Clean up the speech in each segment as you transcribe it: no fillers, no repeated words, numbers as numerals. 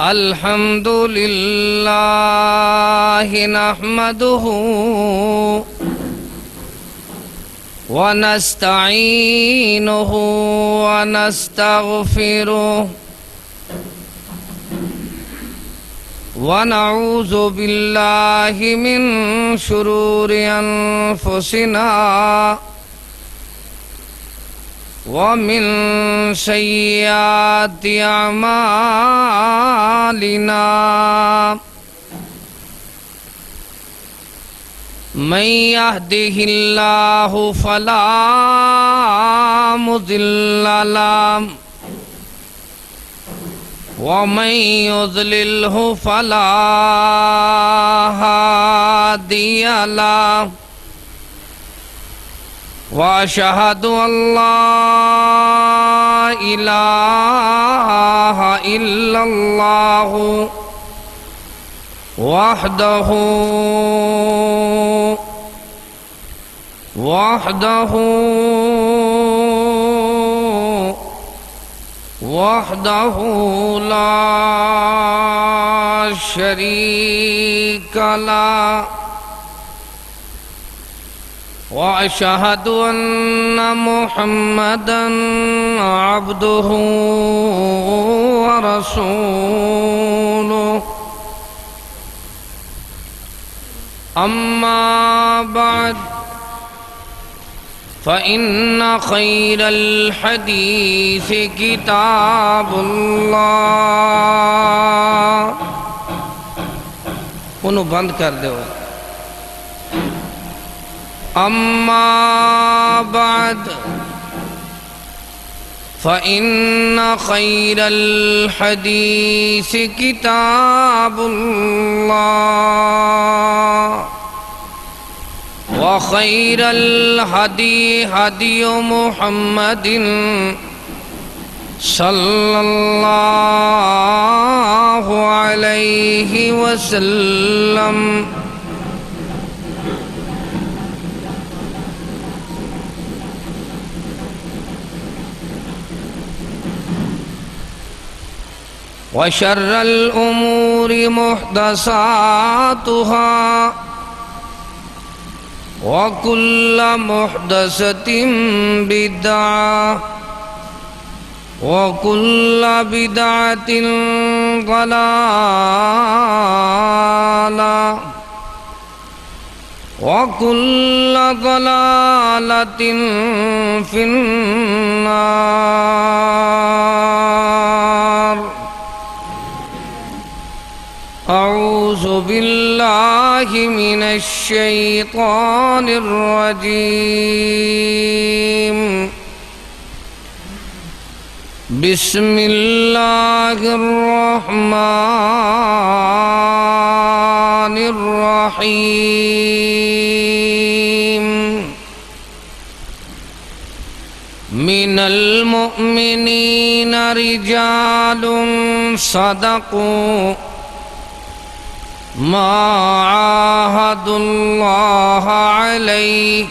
الحمد لله نحمده ونستعينه ونستغفره ونعوذ بالله من شرور أنفسنا ومن سيئات أعمالنا من يهده الله فلا مضل له ومن يضلله فلا هادي له وأشهد أن لا إله إلا الله وحده لا شريك له وأشهد أن محمدًا عبده ورسوله أما بعد فإن خير الحديث كتاب الله انہوں بند کر دو أما بعد فإن خير الحديث كتاب الله وخير الهدي هدي محمد صلى الله عليه وسلم وشر الأمور محدثاتها وكل محدثة بدعة وكل بدعة ضلالة وكل ضلالة في النار أعوذ بالله من الشيطان الرجيم بسم الله الرحمن الرحيم من المؤمنين رجال صدقوا ما عاهدوا الله عليه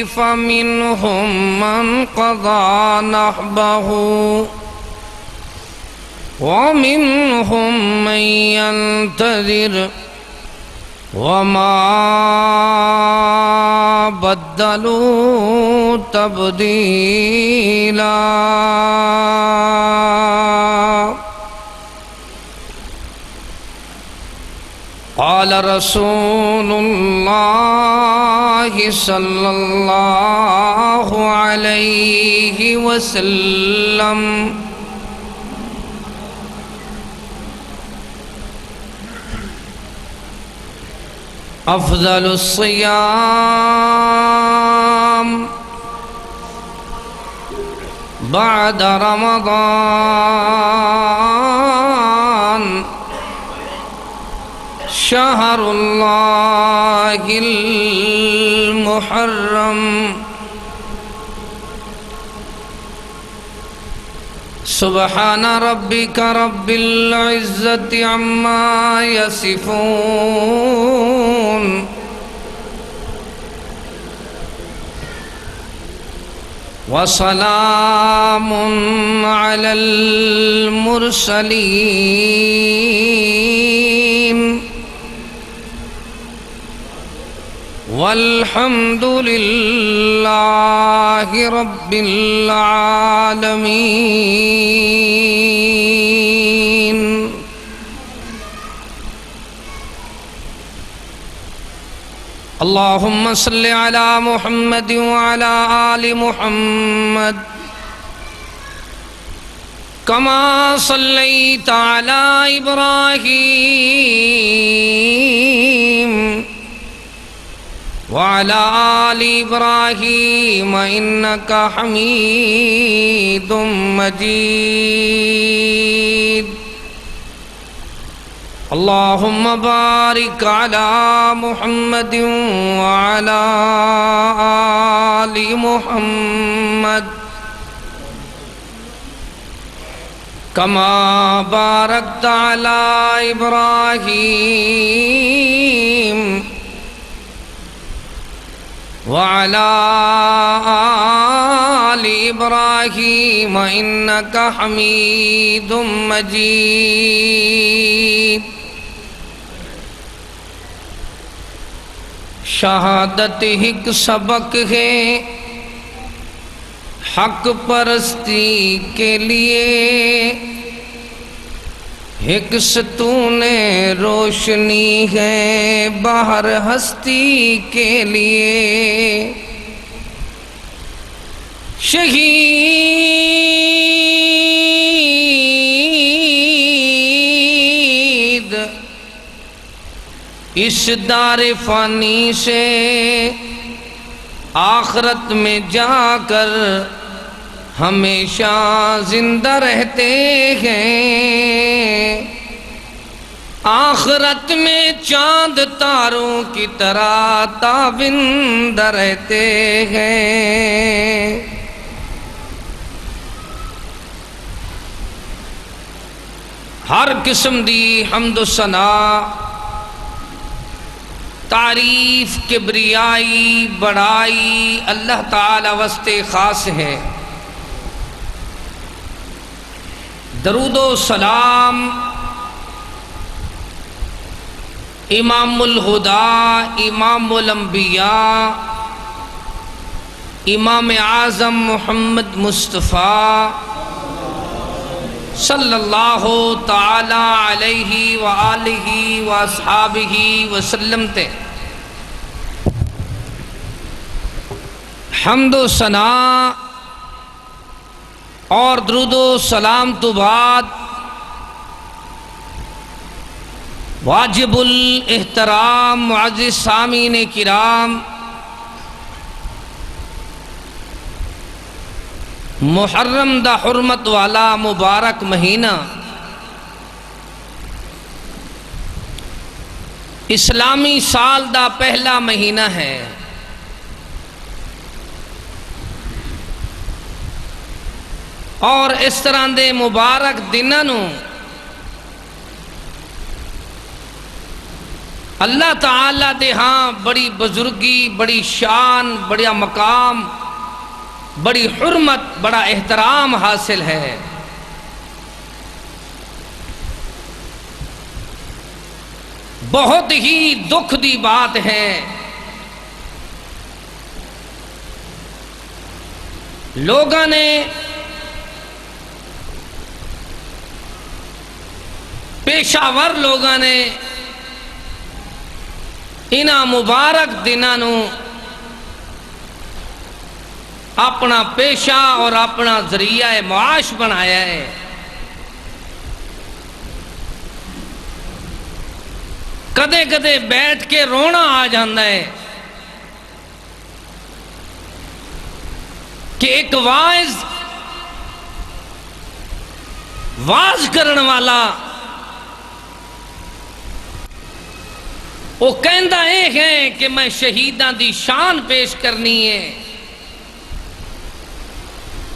فمنهم من قضى نحبه ومنهم من ينتظر وما بدلوا تبديلا قال رسول الله صلى الله عليه وسلم أفضل الصيام بعد رمضان شهر الله المحرم سبحان ربك رب العزة عما يصفون وسلام على المرسلين والحمد لله رب العالمين. اللهم صل على محمد وعلى آل محمد كما صليت على إبراهيم وعلى آل إبراهيم إنك حميد مجيد. اللهم بارك على محمد وعلى آل محمد كما باركت على إبراهيم وعلى آل إبراهيم إنك حميد مجيد. شہادت ایک سبق ہے حق پرستی کے لیے، ایک ستون روشنی ہے باہر ہستی کے لیے. شہید اس دار فانی سے آخرت میں جا کر ہمیشہ زندہ رہتے ہیں، آخرت میں چاند تاروں کی طرح تابند رہتے ہیں. ہر قسم دی حمد و ثنا، تعریف، کبریائی، بڑائی اللہ تعالی واسطے خاص ہے. درود و سلام امام الہدا، امام الانبیاء، امام اعظم محمد مصطفیٰ صلی اللہ تعالی علیہ وآلہ واصحابہ وسلم تے حمد و ثنا اور درود و سلام تو بعد واجب الاحترام معزز سامعین کرام، محرم دا حرمت والا مبارک مہینہ اسلامی سال دا پہلا مہینہ ہے. اور اس طرح دے مبارک دنوں نوں اللہ تعالی دے ہاں بڑی بزرگی، بڑی شان، بڑا مقام، بڑی حرمت، بڑا احترام حاصل ہے. بہت ہی دکھ دی بات ہے لوگاں نے پیشہ ور لوگاں نے انہاں مبارک دنوں نوں اپنا پیشہ اور اپنا ذریعہ معاش بنایا ہے. کدے کدے بیٹھ کے رونا آ جاندہ ہے کہ ایک واز کرن والا وہ کہندہ ایک ہے کہ میں شہیداں دی شان پیش کرنی ہے،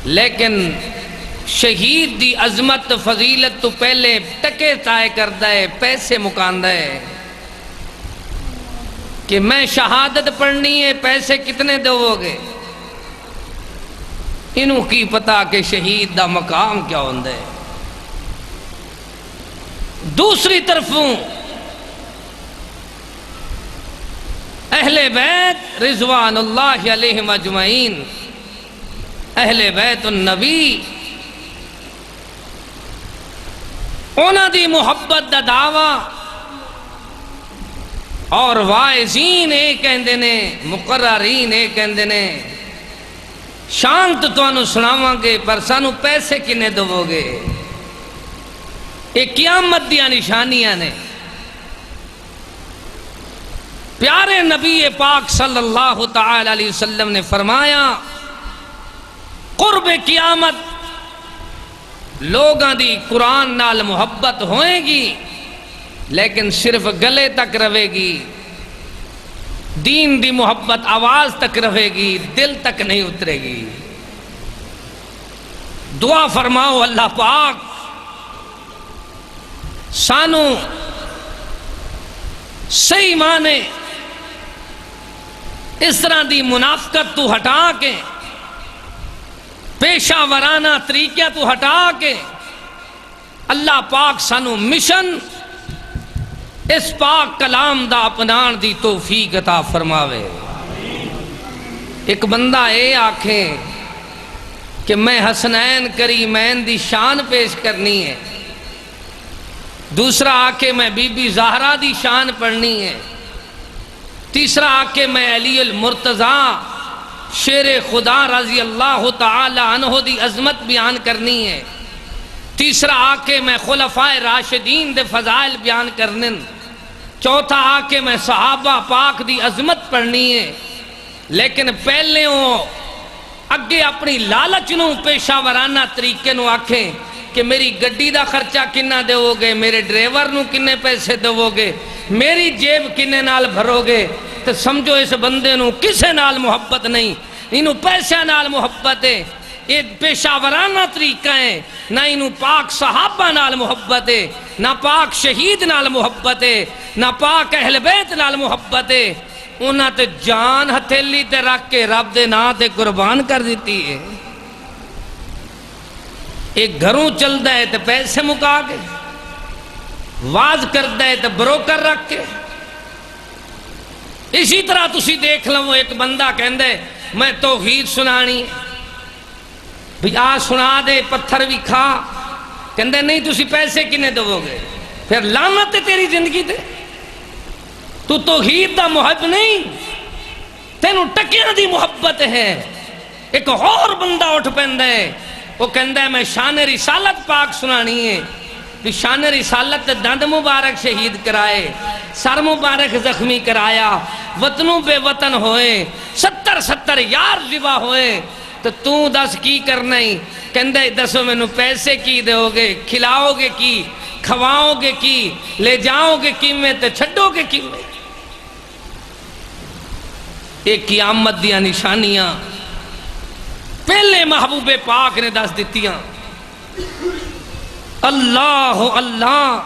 لیکن شہید دی عظمت فضیلت تو پہلے ٹکے طے کردا ہے، پیسے مکاندا ہے کہ میں شہادت پڑھنی ہے، پیسے کتنے دو گے؟ انہوں کی پتا کہ شہید دا مقام کیا ہوندا ہے۔ دوسری طرفوں اہل بیت رضوان اللہ علیہم اجمعین، اہل بیت النبی، انہاں دی محبت دا دعویٰ اور واعظین اے کہندے نے، مقررین اے کہندے نے شانت تانوں سناواں گے پر سانو پیسے کنے دو گے؟ یہ قیامت دیاں نشانیاں نے۔ پیارے نبی پاک صلی اللہ تعالی علیہ وسلم نے فرمایا قرب قیامت لوگاں دی قرآن نال محبت ہوئے گی لیکن صرف گلے تک رہے گی، دین دی محبت آواز تک رہے گی، دل تک نہیں اترے گی۔ دعا فرماؤ اللہ پاک سانو صحیح معنی اس طرح دی منافقت تو ہٹا کے، پیشہ ورانہ طریقہ تو ہٹا کے اللہ پاک سانو مشن اس پاک کلام دا اپنان دی توفیق عطا فرماوے۔ ایک بندہ اے آکھیں کہ میں حسنین کریمین دی شان پیش کرنی ہے، دوسرا آکے میں بی بی زہرا دی شان پڑھنی ہے، تیسرا آکے میں علی المرتضیٰ شیر خدا رضی اللہ تعالی عنہ دی عظمت بیان کرنی ہے، تیسرا آکے میں خلفائے راشدین دے فضائل بیان کرنن، چوتھا آکے میں صحابہ پاک دی عظمت پڑھنی ہے۔ لیکن پہلے وہ اگے اپنی لالچ نو پیشہ ورانہ طریقے نو آکھیں کہ میری گڈی دا خرچہ کنا دو گے، میرے ڈرائیور نو کنے پیسے دو گے، میری جیب کنے نال بھرو گے، تو سمجھو اس بندے نو کسے نال محبت نہیں، انہوں پیسے نال محبت ہے۔ یہ پیشہ ورانہ طریقہ ہے، نہ انہوں پاک صحابہ نال محبت ہے، نہ پاک شہید نال محبت ہے، نہ پاک اہل بیت نال محبت ہے۔ انہاں تے جان ہتھیلی تے رکھ کے رب دے نا تے قربان کر دیتی ہے۔ ایک گھروں چل دے تے پیسے مکا کے، واز کر دے تے بروکر رکھ کے۔ اسی طرح تسی دیکھ لو ایک بندہ کہندے میں توحید سنانی ہے، بھی آ سنا دے پتھر بھی کھا، کہندے نہیں تسی پیسے کنے دو گے، پھر لعنت ہے تیری زندگی تے، تو توحید دا محب نہیں، تینوں ٹکیاں دی محبت ہے۔ ایک اور بندہ اٹھ پہندے وہ کہندہ ہے میں شان رسالت پاک سنانی ہے، بھی شان رسالت دند مبارک شہید کرائے، سر مبارک زخمی کرایا، وطنوں بے وطن ہوئے، 70 یار ذبح ہوئے، تو دس کی کرنا ہی؟ کہندہ ہے دسو میں نو پیسے کی دو گے، کھلاؤ گے کی، کھواؤ گے کی، لے جاؤ گے کی میں تے چھڑو گے کی میں۔ ایک قیامت دیا نشانیاں پہلے محبوب پاک نے دس دیتیاں۔ اللہ اللہ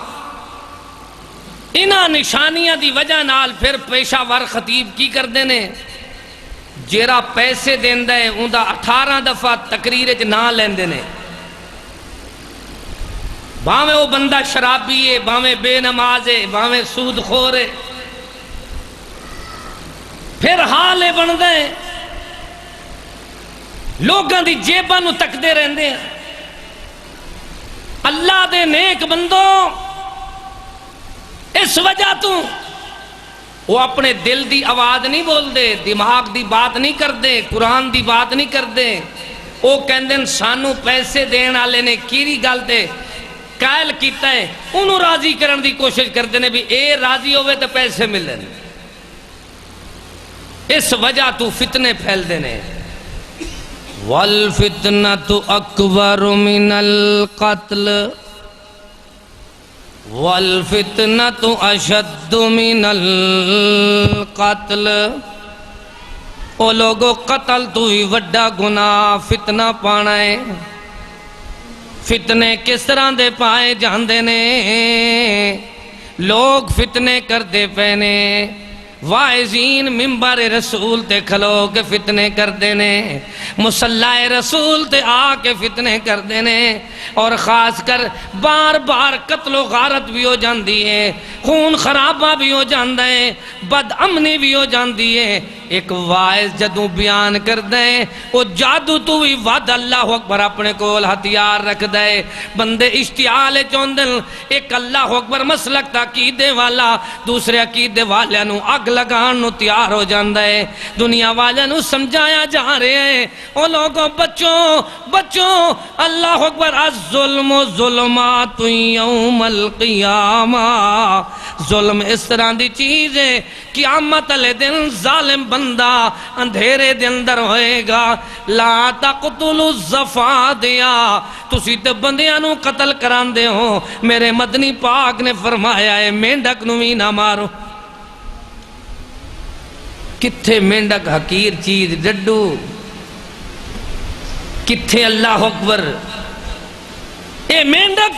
انہاں نشانیاں دی وجہ نال پھر پیشہ ور خطیب کی کر دینے، جیرا پیسے دیندہ ہے اندہ 18 دفعہ تقریر نہ لیندے نے، باویں وہ بندہ شرابی ہے، باویں بے نماز ہے، باویں سود خور ہے، پھر حال ہے بن دے لوگاں دی جیباں نو تکدے رہندے ہیں۔ اللہ دے نیک بندوں اس وجہ تو وہ اپنے دل دی آواز نہیں بول دے، دماغ دی بات نہیں کر دے، قرآن دی بات نہیں کر دے، وہ کہندے سانو پیسے دین والے نے کیری گل تے قائل کیتا ہے، انہوں راضی کرن دی کوشش کرتے ہیں بھی اے راضی ہوئے تو پیسے ملن۔ اس وجہ تو فتنے پھیل دینے۔ وَالْفِتْنَةُ أَكْبَرُ مِنَ الْقَتْلِ وَالْفِتْنَةُ أَشَدُّ مِنَ الْقَتْلِ۔ او لوگو قتل تو ہی وڈا گناہ فتنہ پانا ہے۔ فتنے کس طرح دے پائے جاندے نے، لوگ فتنے کردے پینے، واعظین ممبر رسول تے کھلو کے فتنے کردے نے، مصلی رسول تے آ کے فتنے کردے نے، اور خاص کر بار بار قتل و غارت بھی ہو جاندی ہے، خون خرابہ بھی ہو جاندہ ہے، بد امنی بھی ہو جاندی ہے۔ ایک واعظ جدوں بیان کر دے وہ جادو تو بھی ود اللہ اکبر اپنے کول ہتھیار رکھ دے، بندے اشتعال چوندن، ایک اللہ اکبر مسلک عقیدے والا دوسرے عقیدے والے نو اگ لگان نو تیار ہو جاندہ ہے۔ دنیا والے نو سمجھایا جا رہے ہیں او لوگوں بچوں اللہ اکبر، الظلم ظلمات یوم القیامہ، ظلم اس طرح دی چیز ہے قیامت علیہ دن ظالم بندہ اندھیرے دے اندر ہوئے گا۔ لا تقتلوا الزفادیا، تسی تے بندیاں نو قتل کران دے ہو، میرے مدنی پاک نے فرمایا ہے مینڈک نو بھی نہ مارو۔ کتھے مینڈک حقیر چیز ڈڈو، کتھے اللہ اکبر اے مینڈک،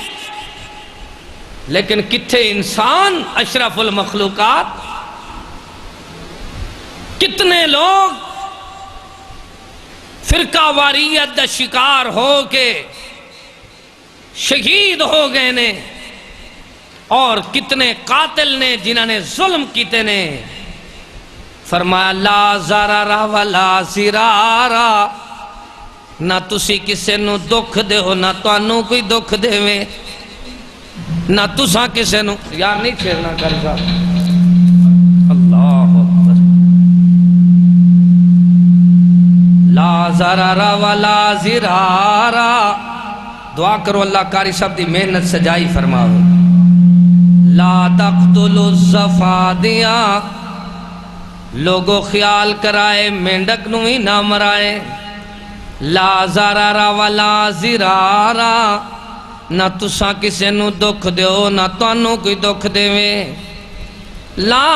لیکن کتھے انسان اشرف المخلوقات۔ کتنے لوگ فرقہ واریت دا شکار ہو کے شہید ہو گئے نے، اور کتنے قاتل نے جنہوں نے ظلم کیتے نے۔ فرمایا لا ضرر ولا ضرارا، نہ تسی کسے نو دکھ دے ہو نہ توانو کوئی دکھ دے میں، نہ تساں کسے نو، یار نہیں چھیڑنا کر سا، اللہ اکبر، لا ضرر ولا ضرارا۔ دعا کرو اللہ قاری صاحب دی محنت سجائی فرماؤ۔ لا تقتلوا الزفادیا، لوگو خیال کرائے مینڈک نو ہی نہ مرائے۔ لا ضرر ولا ضرارا، نہ تساں کسے نو دکھ دیو نہ توانو کوئی دکھ دے میں۔ لا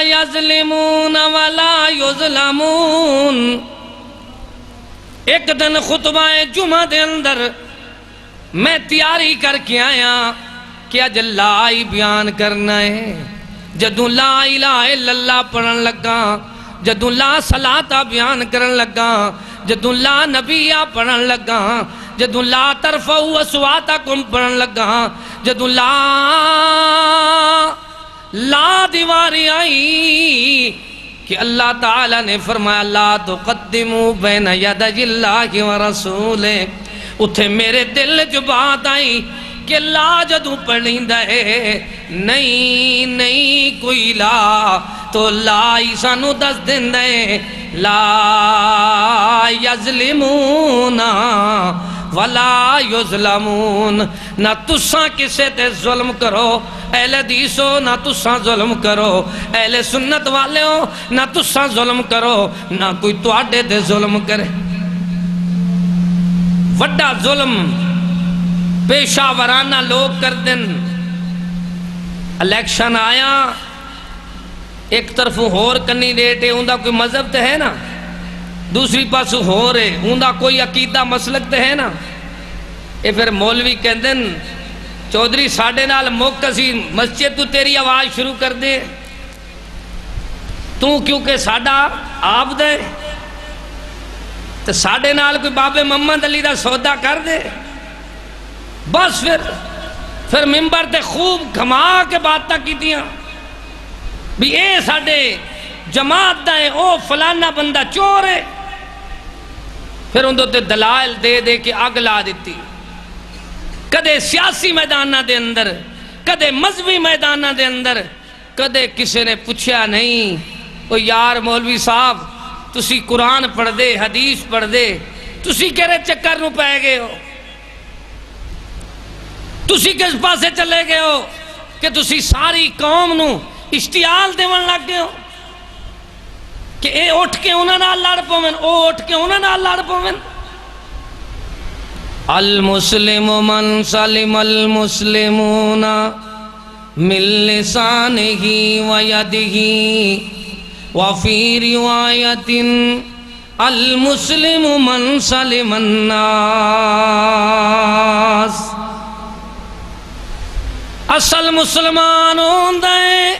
یظلمون ولا یظلمون، ایک دن خطبہ جمعہ دے اندر میں تیاری کر کے آیا کہ اج لا ہی بیان کرنا ہے۔ جدوں لا الہ الا اللہ پڑھن لگا، جدوں لا صلاۃ بیان کرن لگا، جدوں لا نبی پڑھن لگا، جدوں لا ترفعوا اصواتکم پڑھن لگا، جدوں لا دیواری آئی کہ اللہ تعالیٰ نے فرمایا لا تقدموا بین یدی اللہ ورسولہ، اتھے میرے دل جو بات آئی کہ لا جدوں پڑھیں دے نہیں کوئی لا، تو لا ہی سانو دس دن دے لا یظلمون ولا یظلمون، نہ تساں کسے تے ظلم کرو اہل حدیثو، نہ تساں ظلم کرو اہل سنت والے ہو، نہ تساں ظلم کرو نہ کوئی تواڈے تے ظلم کرے۔ وڈا ظلم پیشہ ورانہ لوگ کر دن۔ الیکشن آیا، ایک طرف ہور کینڈیڈیٹ ہے، اندہ کوئی مذہب تے ہے نا، دوسری پاس ہور ہے، اندہ کوئی عقیدہ مسلک تے ہے نا۔ اے پھر مولوی کہندن چودھری ساڑھے نال موقع سی مسجد تو تیری آواز شروع کر دے، تو کیونکہ ساڑھا آپ دے تو ساڑھے نال کوئی بابے محمد علی دا سودا کر دے، بس پھر ممبر تے خوب گھما کے باتاں کی دیاں بھی اے ساڑھے جماعت دا ہے، او فلانا بندہ چور ہے، پھر اندھوں تے دلائل دے دے کے اگ لا دیتی۔ کدے سیاسی میدانہ دے اندر، کدے مذہبی میدانہ دے اندر، کدے کسے نے پوچھا نہیں او یار مولوی صاحب تسی قرآن پڑھ دے حدیث پڑھ دے، تسی کہرے چکر نو پہ گئے ہو، تسی کس پاسے چلے گئے ہو کہ تسی ساری قوم نو اشتعال دیون لگ گئے ہو کہ اے اٹھ کے انہاں نال لڑ پوین، او اٹھ کے انہاں نال لڑ پوین۔ المسلم من سلم المسلمون من لسانه ويده وفي روایت المسلم من سلم الناس، اصل مسلمان ہوندا ہے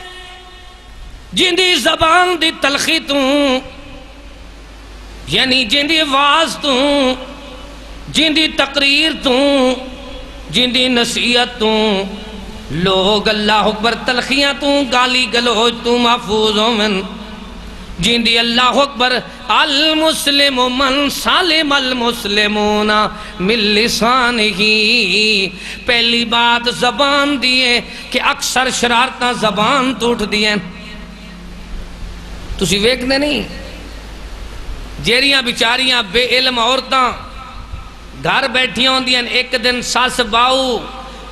جندی زبان دی تلخی تو، یعنی جندی آواز تو، جندی تقریر تو، جندی نصیحت تو لوگ اللہ اکبر تلخیاں تو گالی گلوچ تو محفوظ ہومن، جندی اللہ اکبر المسلم من سالم المسلمون من لسانہ، پہلی بات زبان دیئے کہ اکثر شرارتاں زبان تو اٹھ دیئے، تسی ویکھنے نہیں جیریاں بیچاریاں بے علم عورتاں گھر بیٹھیاں ہوندیاں، ایک دن ساس باؤ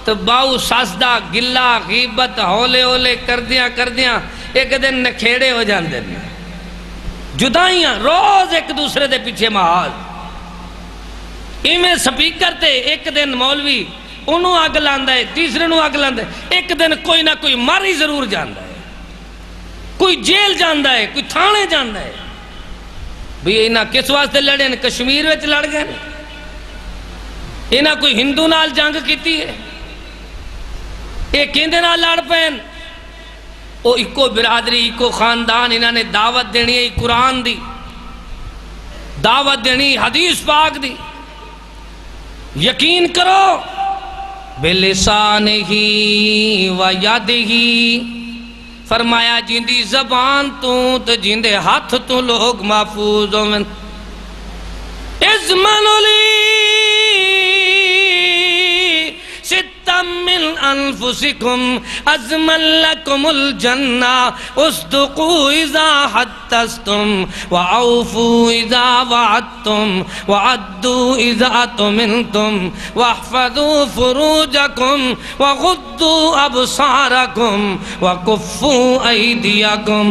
تو باؤ ساس دا گلہ غیبت ہولے ہولے کردیاں ایک دن نکھیڑے ہو جاندے ہیں، جدائیاں روز ایک دوسرے دے پیچھے محال، ایمیں سپیکر تے ایک دن مولوی انہوں آگ لاندہ ہے، تیسرے انہوں آگ لاندہ ہے، ایک دن کوئی نہ کوئی ماری ضرور جاندہ ہے، کوئی جیل جاندہ ہے، کوئی تھانے جاندہ ہے، بھی اینا کس واسطے لڑے ہیں؟ کشمیر وچ لڑ گئے، اینا کوئی ہندو نال جنگ کیتی ہے، ایک کیندے نال لڑ پین، او ایکو برادری ایکو خاندان، انہاں نے دعوت دینی ہے قرآن دی، دعوت دینی حدیث پاک دی، یقین کرو بلسانہ و یدہ، فرمایا جندی زبان تو جندے ہاتھ تو لوگ محفوظ ہومن، اضمنوا لی ستا من انفسکم ازمن لکم الجنہ اصدقوا اذا حدثتم وعوفوا اذا وعدتم وعدوا اذا اؤتمنتم واحفظوا فروجکم وغضوا ابصارکم وکفوا ایدیکم،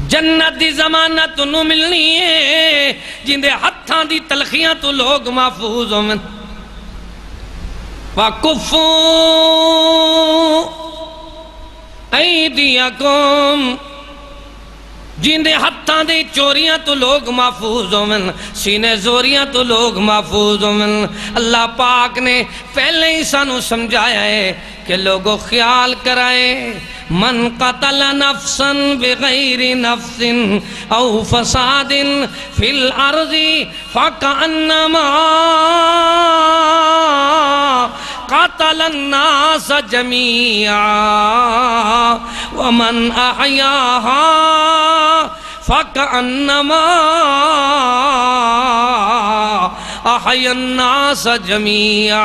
جنت دی ضمانت نو ملنی ہے جندے ہتھاں دی تلخیاں تو لوگ محفوظ ہومن، وَكُفُّوا أَيْدِيَكُمْ، جندے ہتھاں دے چوریاں تو لوگ محفوظ ہومن، سینے زوریاں تو لوگ محفوظ ہومن۔ اللہ پاک نے پہلے ہی سانو سمجھایا ہے کہ لوگوں خیال کرائے، من قتل نفسا بغیر نفس او فساد فی الارض فکأنما قتل الناس جميعا ومن احیاها فکأنما احیا الناس جميعا۔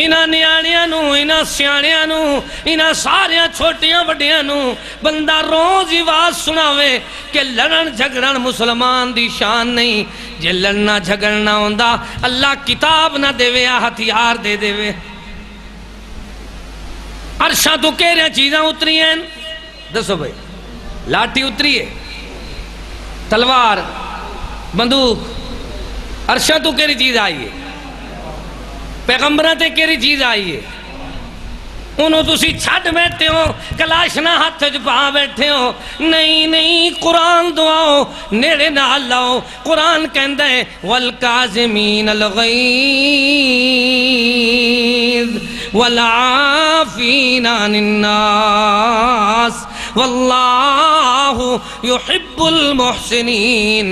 انہاں نیانیاں نو، انہاں سیانیاں نو، انہاں ساریاں چھوٹیاں وڈیاں نو بندہ روز ہی آواز سناوے کہ لڑن جھگڑن مسلمان دی شان نہیں، جے لڑنا جھگڑنا ہوندا اللہ کتاب نہ دے وے، ہتھیار دے دے وے۔ عرشاں تو کہہ رہے چیزاں اتری ہیں، دسو بھائی، لاٹھی اتری ہے، تلوار، بندوق، عرشاں تو کہہ رہی چیز آئی ہے، پیغمبرہ تے کیری چیز آئی ہے، انہوں تسی چھڑ بیٹھے ہو، کلاشنا ہاتھ پا بیٹھے ہو، نہیں نہیں، قرآن دعاؤ نیڑے نہ لاؤ، قرآن کہندہ ہے وَالْكَاظِمِينَ الْغَيْظَ وَالْعَافِينَ عَنِ النَّاسِ وَاللَّهُ يُحِبُّ الْمُحْسِنِينَ۔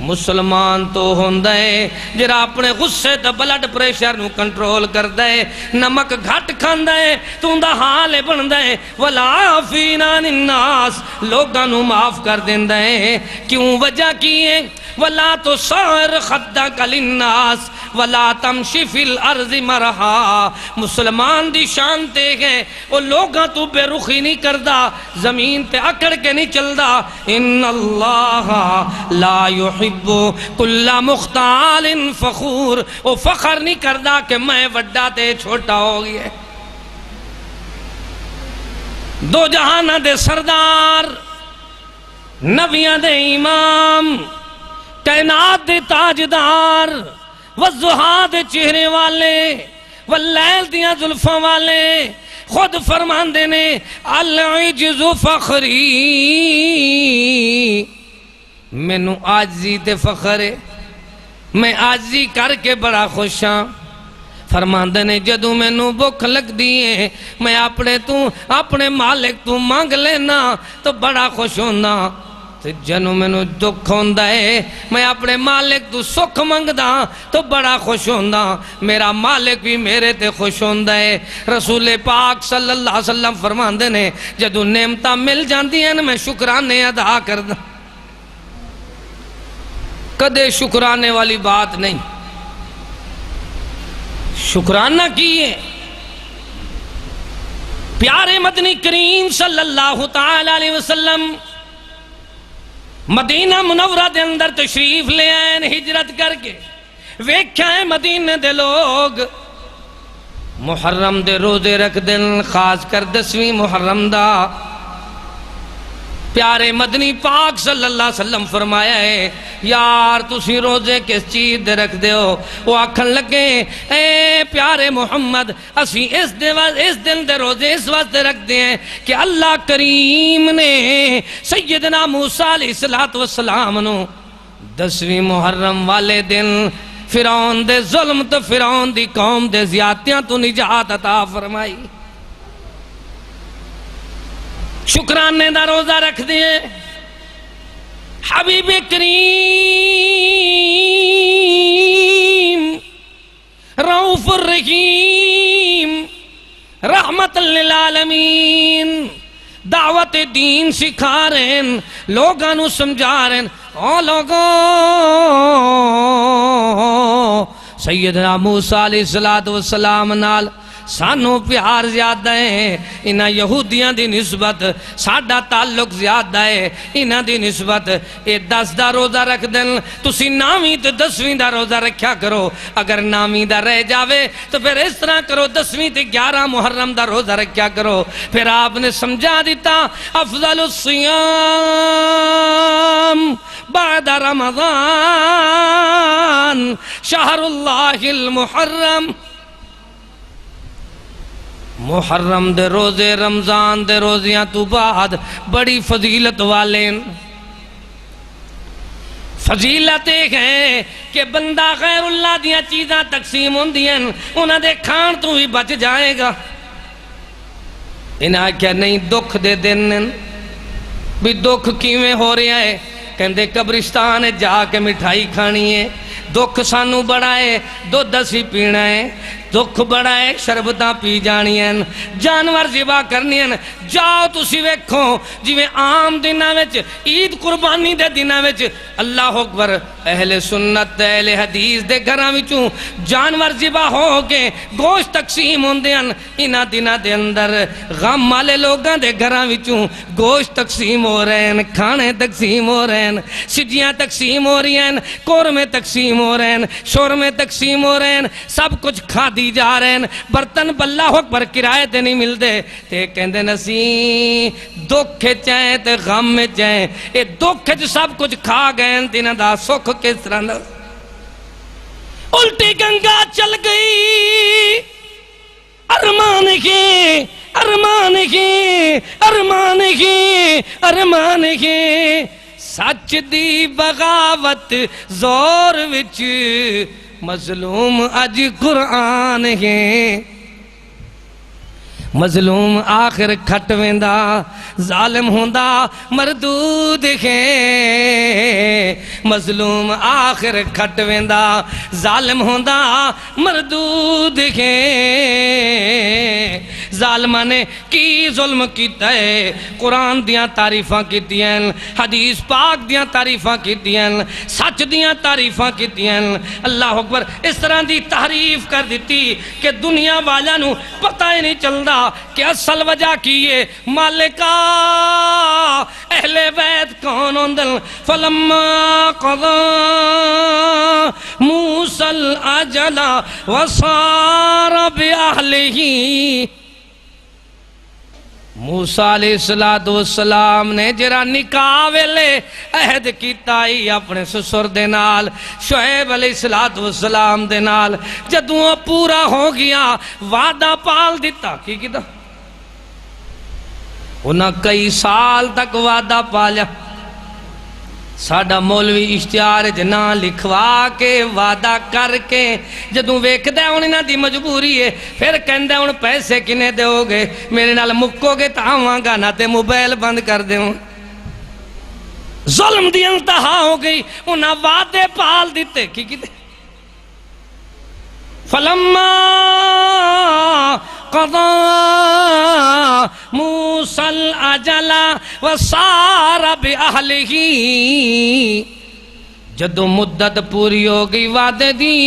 مسلمان تو ہوندہ ہے جرا اپنے غصے تا بلڈ پریشر نو کنٹرول کردہ ہے، نمک گھٹ کھاندہ ہے تو اندہ حال بندہ ہے، وَالْعَافِينَ عَنِ النَّاسِ، لوگاں نو معاف کر دیندہ ہے۔ کیوں وجہ کی ہے؟ وَلَا تُصَعِّرْ خَدَّكَ لِلنَّاسِ وَلَا تَمْشِ فِي الْأَرْضِ مَرَحًا، مسلمان دی شان تے ہے وہ لوگاں تو بے رخی نہیں کردہ، زمین تے اکڑ کے نہیں چلدہ۔ اِنَّ اللَّهَ لَا يُحِبُّ كُلَّ مُخْتَالٍ فَخُورٍ، وہ فخر نہیں کردہ کہ میں وڈا تے چھوٹا ہو گیا۔ دو جہانہ دے سردار، نبیاں دے امام، کائنات دے تاجدار، والضحیٰ دے چہرے والے، واللیل دیاں زلفاں والے، خود فرماندے نے العجز فخری، مینوں عاجزی تے فخر ہے، میں عاجزی کر کے بڑا خوش ہاں۔ فرماندے نے جدوں مینوں بھوک لگ دی ہے میں اپنے مالک تو مانگ لینا تو بڑا خوش ہونا، تے جنوں مینوں دکھ ہوندا ہے میں اپنے مالک تو سکھ منگدا تو بڑا خوش ہوندا، میرا مالک بھی میرے تے خوش ہوندا ہے۔ رسول پاک صلی اللہ علیہ وسلم فرماندے نے جدوں نعمتاں مل جاندیاں میں شکرانے ادا کردا، کدے شکرانے والی بات نہیں، شکرانہ کیے۔ پیارے مدنی کریم صلی اللہ تعالی علیہ وسلم مدینہ منورہ دے اندر تشریف لے آئے ہجرت کر کے، ویکھیا ہے مدینے دے لوگ محرم دے روزے رکھ دن، خاص کر 10ویں محرم دا۔ پیارے مدنی پاک صلی اللہ علیہ وسلم فرمایا ہے یار تسی روزے کس چیز دے رکھ دے ہو؟ وہ آکھن لگے اے پیارے محمد اسی اس دن دے روزے اس واسطے رکھ دے ہیں کہ اللہ کریم نے سیدنا موسیٰ علیہ السلام نو 10ویں محرم والے دن فرعون دے ظلم تو فرعون دی قوم دے زیادتیاں تو نجات عطا فرمائی، شکرانے دا روزہ رکھ دیں۔ حبیب کریم رؤوف الرحیم رحمت للعالمین دعوت دین سکھا رہے ہیں، لوگاں نو سمجھا رہے ہیں۔ او لوگوں سیدنا موسیٰ علیہ السلام نال سانو پیار زیادہ ہے، انہاں یہودیاں دی نسبت ساڈا تعلق زیادہ ہے انہاں دی نسبت۔ اے 10 دا روزہ رکھ دن، تسی 9ویں تے 10ویں دا روزہ رکھیا کرو، اگر 9ویں دا رہ جاوے تو پھر اس طرح کرو 10ویں تے 11 محرم دا روزہ رکھیا کرو۔ پھر آپ نے سمجھا دیتا افضل الصیام بعد رمضان شہر اللہ المحرم، محرم دے روزے رمضان دے روزیاں تو بعد بڑی فضیلت والے، فضیلت ایک ہے کہ بندہ غیر اللہ دیاں چیزاں تقسیم ہوندیاں انہاں دے کھان تو ہی بچ جائے گا۔ انہاں کیا نہیں دکھ دے دن بھی دکھ کیویں ہو رہا ہے، کہندے قبرستان جا کے مٹھائی کھانی ہے، دکھ سانو بڑا ہے دودھ اسی پینا ہے، دکھ بڑا ہے شربتاں پی جانی ہیں، جانور ذبح کرنی ہیں۔ جاؤ تسی ویکھو جویں عام دناں وچ عید قربانی دے دناں وچ اللہ اکبر اہل سنت اہل حدیث دے گھراں وچوں جانور ذبح ہو کے گوشت تقسیم ہوندے ہیں، انہاں دناں دے اندر غم والے لوگاں دے گھراں وچوں گوشت تقسیم ہو رہے ہیں، کھانے تقسیم ہو رہے ہیں، سجیاں تقسیم ہو رہی ہیں، قورمے تقسیم ہو رہے ہیں، شورمے تقسیم ہو رہے ہیں، سب کچھ کھا دی جا رہے ہیں، برتن باللہ اکبر کرائے تے نہیں مل دے تے کہندے نسی دکھ چاہیں تے غم چاہیں، اے دکھ چ سب کچھ کھا گئے دنہ دا سکھ کس طرح دا الٹی گنگا چل گئی، ارمان کے ارمان کے ارمان کے ارمان کے سچ دی بغاوت زور وچ مظلوم اج قرآن ہے، مظلوم آخر کھٹ ویندا ظالم ہوندا مردود ہے، مظلوم آخر کھٹ ویندا ظالم ہوندا مردود ہے۔ ظالمہ نے کی ظلم کیتا ہے، قرآن دیاں تعریفاں کیتیاں، حدیث پاک دیاں تعریفاں کیتیاں، سچ دیاں تعریفاں کیتیاں، اللہ اکبر اس طرح دی تعریف کر دیتی کہ دنیا والا نو پتہ ہی نہیں چلدا کہ اصل وجہ کی ہے مالکا اہل بیت کون ہوندن۔ فلما قضا موسیٰ الاجل وصار بأہلہ، موسیٰ علیہ السلام نے جرا نکاح ویلے عہد کیتا ہی اپنے سسر دے نال شعیب علیہ السلام دے نال، جدوں پورا ہو گیا وعدہ پال دیتا کی کیتا انہاں کئی سال تک وعدہ پالیا، ساڈا مولوی اشتہار جنا لکھوا کے وعدہ کر کے جدوں ویکھدا ہے انہاں دی مجبوری ہے، پھر کہندا ہن پیسے کنے دیو گے، میرے نال مکو گے تا آواں گا نہ تے موبائل بند کر دیوں۔ ظلم دی انتہا ہو گئی، انہاں وعدے پال دیتے کی کیتے فلما قضا موسیٰ الأجل وصار بأہلہ، جدو مدت پوری ہو گئی وعدے دی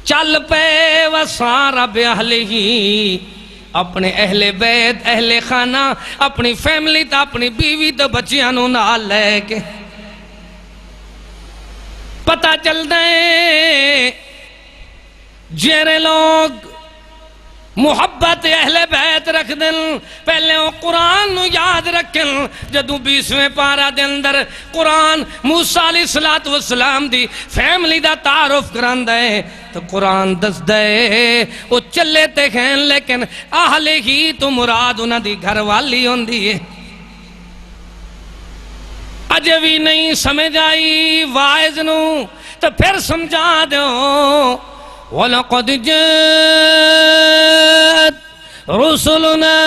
چل پے وصار بأہلہ، اپنے اہل بیت اہل خانہ اپنی فیملی تا اپنی بیوی تا بچیاں نو نال لے کے پتہ چل دے جیرے لوگ محبت اہل بیت رکھ دن پہلے وہ قرآن نو یاد رکھن، جدو 20ویں پارہ دے اندر قرآن موسیٰ علیہ السلام دی فیملی دا تعارف کران دے تو قرآن دس دے وہ چلے تے کھین لیکن اہل ہی تو مراد انہاں دی گھر والی ہوندی ہے۔ اجے بھی نہیں سمجھ آئی وائز نو تو پھر سمجھا دو، وَلَقَدْ جَاءَتْ رُسُلُنَا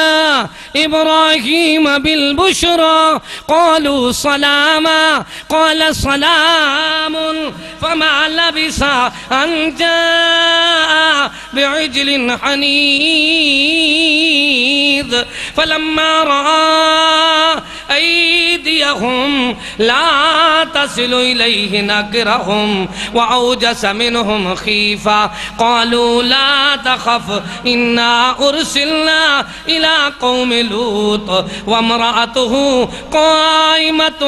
إِبْرَاهِيمَ بِالْبُشْرَى قَالُوا سَلَامًا قَالَ سَلَامٌ فَمَا لَبِثَ أَنْ جَاءَ بِعِجْلٍ حَنِيذٍ فَلَمَّا رَأَى أَيْدِيَهُمْ لَا تَصِلُ إِلَيْهِ نَكِرَهُمْ وَأَوْجَسَ مِنْهُمْ خِيفَةً قَالُوا لَا تَخَفْ إِنَّا أُرْسِلْنَا إِلَىٰ قَوْمِ لُوطٍ وَامْرَأَتُهُ قَائِمَةٌ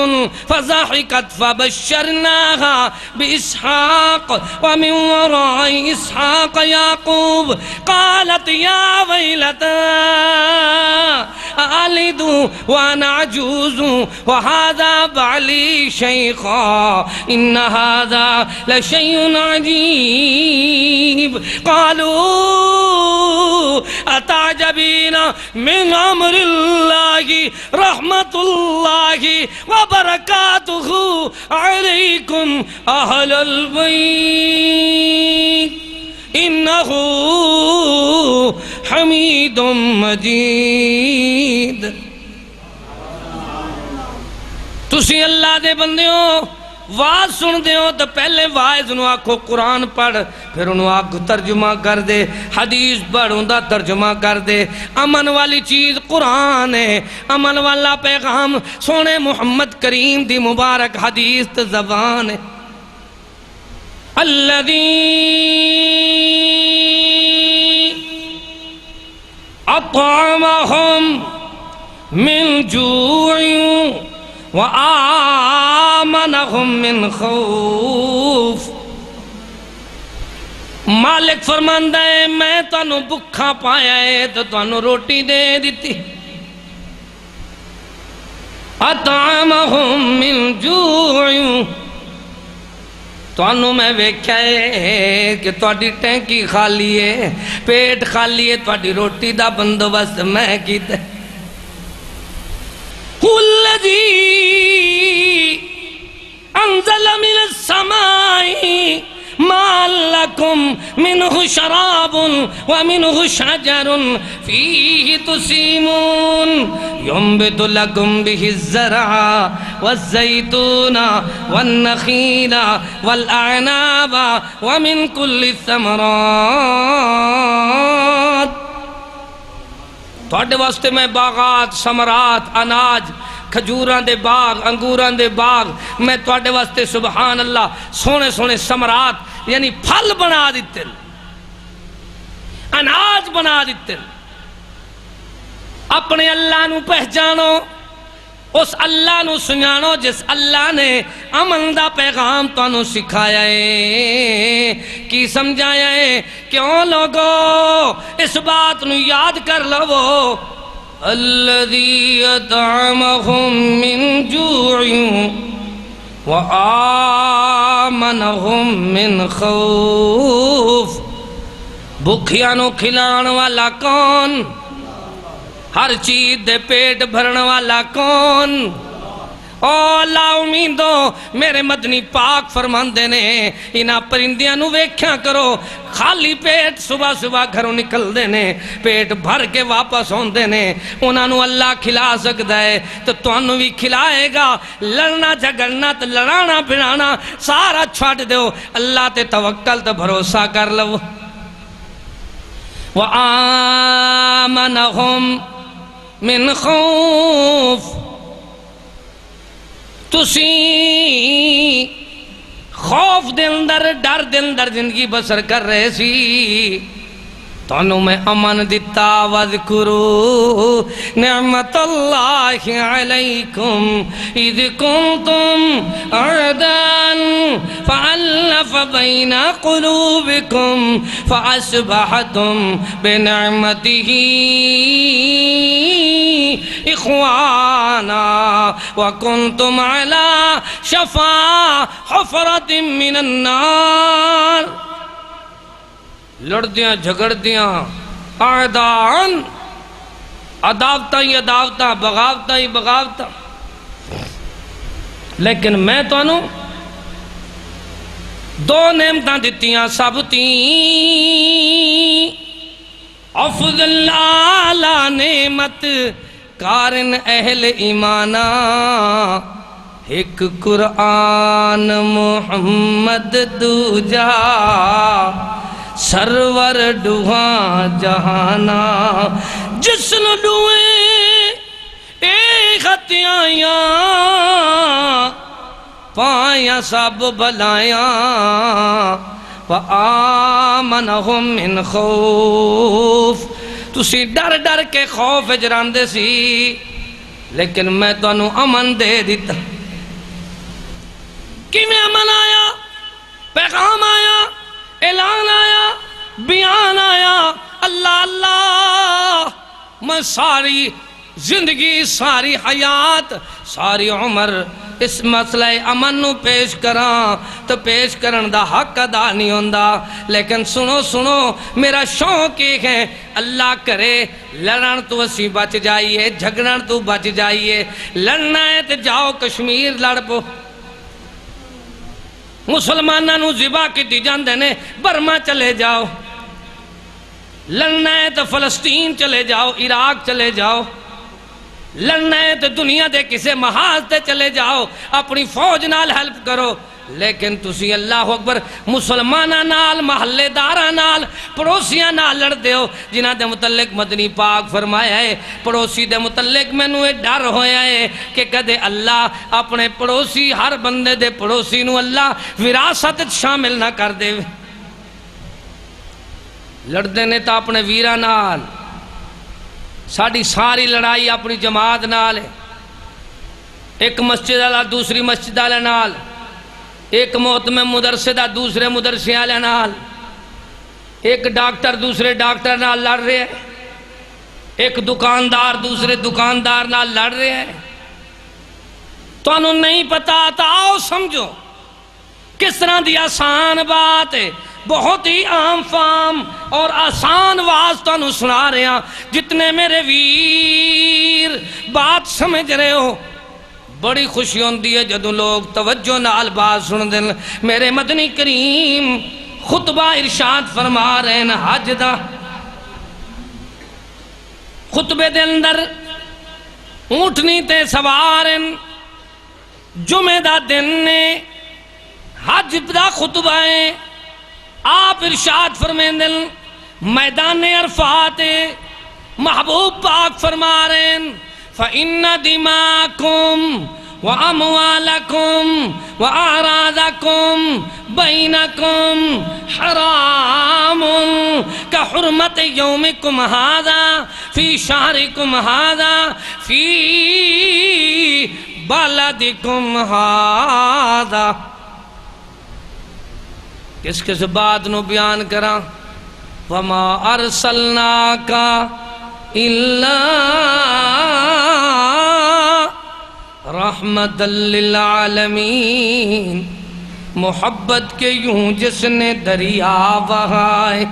فَضَحِكَتْ فَبَشَّرْنَاهَا بِإِسْحَاقَ وَمِنْ وَرَاءِ إِسْحَاقَ يَعْقُوبَ قَالَتْ يَا وَيْلَتَا أَأَلِدُ وَأَنَا عَجُوزٌ وَهَذَا بَعْلِي شَيْخًا إِنَّ هَذَا لَشَيْءٌ عَجِيبٌ قَالُوا أَتَعْجَبِينَ مِنْ أَمْرِ اللَّهِ رَحْمَةُ اللَّهِ وَبَرَكَاتُهُ عَلَيْكُمْ أَهْلَ الْبَيْتِ إِنَّهُ حَمِيدٌ مَجِيدٌ۔ تسی اللہ دے بندے ہو، واز سن دے ہو تو پہلے واز انہوں آکھو قرآن پڑھ، پھر انہوں آکھو ترجمہ کر دے، حدیث پڑھ اندہ ترجمہ کر دے۔ امن والی چیز قرآن ہے، امن والا پیغام سونے محمد کریم دی مبارک حدیث تے زبان ہے۔ الذی اطعمہم من جوع وآمنہم من خوف۔ مالک فرماندہ ہے میں تانوں بکھا پایا ہے تو تانوں روٹی دے دیتی۔ اطعمہم من جوع، تانوں میں ویکھیا ہے کہ تہاڈی ٹینکی خالی ہے، پیٹ خالی ہے، تہاڈی روٹی دا بندوبست میں کیتا ہے۔ الذی انزل من السماء ماء لکم منہ شراب ومنہ شجر فیہ تسیمون ینبت لکم بہ الزرع والزیتون والنخیل والاعناب ومن کل الثمرات۔ تھوڑے واسطے میں باغات، ثمرات، اناج، کھجوراں دے باغ، انگوراں دے باغ، میں تھوڑے واسطے سبحان اللہ سونے سونے ثمرات یعنی پھل بنا دیتے، اناج بنا دیتے۔ اپنے اللہ نو پہچانو، اس اللہ نو سنانو جس اللہ نے امن دا پیغام تانوں سکھایا ہے، کی سمجھایا ہے۔ کیوں لوگو اس بات نو یاد کر لو، الذی اطعمہم من جوع وآمنہم من خوف۔ بھکھیاں نو کھلان والا کون؟ ہر چیز دے پیٹ بھرن والا کون؟ او اللہ امیدو میرے مدنی پاک فرماندے نے انہاں پرندیاں نو ویکھیاں کرو خالی پیٹ صبح صبح گھروں نکل دینے پیٹ بھر کے واپس ہون دینے انہاں نو اللہ کھلا سکتا ہے تو تانوں بھی کھلائے گا لڑنا جھگڑنا تو لڑانا بھڑانا سارا چھوڑ دیو اللہ تے توکل تے بھروسہ کر لو وآمنہم من خوف تسی خوف دے اندر ڈر دے اندر زندگی بسر کر رہے سی تانوں میں امن دیتا وذکرو نعمت اللہ علیکم اذ کنتم اعدان فعلف بین قلوبکم فاصبحتم بنعمتہ اخوانا وکنتم علی شفا حفرت من النار لڑدیاں جھگڑدیاں اعدان عداوتاں ہی عداوتاں بغاوتاں ہی بغاوتاں لیکن میں تو انہوں دو نعمتاں دیتیاں سب تین افضل اعلی نعمت کارن اہل ایمانہ ایک قرآن محمد دوجا سرور ڈوہاں جہانا جس نو ڈوئے ایک ہتیاں پائیاں سب بلائیاں وآمنہم من خوف تسی ڈر ڈر کے خوف اجران دے سی لیکن میں تو انہوں امن دے دیتا کی میں امن آیا پیغام آیا اعلان آیا بیان آیا اللہ اللہ میں ساری زندگی ساری حیات ساری عمر اس مسئلہ امن نو پیش کراں تو پیش کرن دا حق ادا نہیں ہوندا لیکن سنو سنو میرا شوق ایک ہے اللہ کرے لڑن تو اسی بچ جائیے جھگڑن تو بچ جائیے لڑنا ہے تو جاؤ کشمیر لڑ پو مسلمانہ نو ذبح کی دی جاندے نے برما چلے جاؤ لڑنا ہے تو فلسطین چلے جاؤ عراق چلے جاؤ لڑنا ہے تو دنیا دے کسے محاذ تے چلے جاؤ اپنی فوج نال ہیلپ کرو لیکن تسی اللہ اکبر مسلمانہ نال محلے دارہ نال پڑوسیاں نال لڑ دیو جنہ دے متعلق مدنی پاک فرمایا ہے پڑوسی دے متعلق میں نوے ڈر ہویا ہے کہ کدے اللہ اپنے پڑوسی ہر بندے دے پڑوسی نو اللہ وراثت شامل نہ کر دے لڑ دینے تا اپنے ویرہ نال ساڑی ساری لڑائی اپنی جماعت نال ہے ایک مسجد والا دوسری مسجد والے نال ایک محتمم مدرسے دا دوسرے مدرسے والے نال ایک ڈاکٹر دوسرے ڈاکٹر نال لڑ رہے ہیں ایک دکاندار دوسرے دکاندار نال لڑ رہے ہیں تو انہوں نہیں پتا تا آؤ سمجھو کس طرح دی آسان بات ہے بہت ہی عام فام اور آسان واز تو انہوں سنا رہے ہیں جتنے میرے ویر بات سمجھ رہے ہو بڑی خوشی ہوندی ہے جدوں لوگ توجہ نال بات سن دن میرے مدنی کریم خطبہ ارشاد فرما رہے ہیں حج دا خطبے دے اندر اونٹنی تے سوارن جمعہ دا دن نے حج دا خطبہ ہے آپ ارشاد فرمائیں دن میدان عرفات محبوب پاک فرما رہے ہیں فَإِنَّ دِمَاءَكُمْ وَأَمْوَالَكُمْ وَأَعْرَاضَكُمْ بَيْنَكُمْ حَرَامٌ كَحُرْمَةِ يَوْمِكُمْ هَذَا فِي شَهْرِكُمْ هَذَا فِي بَلَدِكُمْ هَذَا کس کس بات نو بیان کراں وَمَا أَرْسَلْنَاكَ إِلَّا رحمت للعالمین محبت کے یوں جس نے دریا بہائے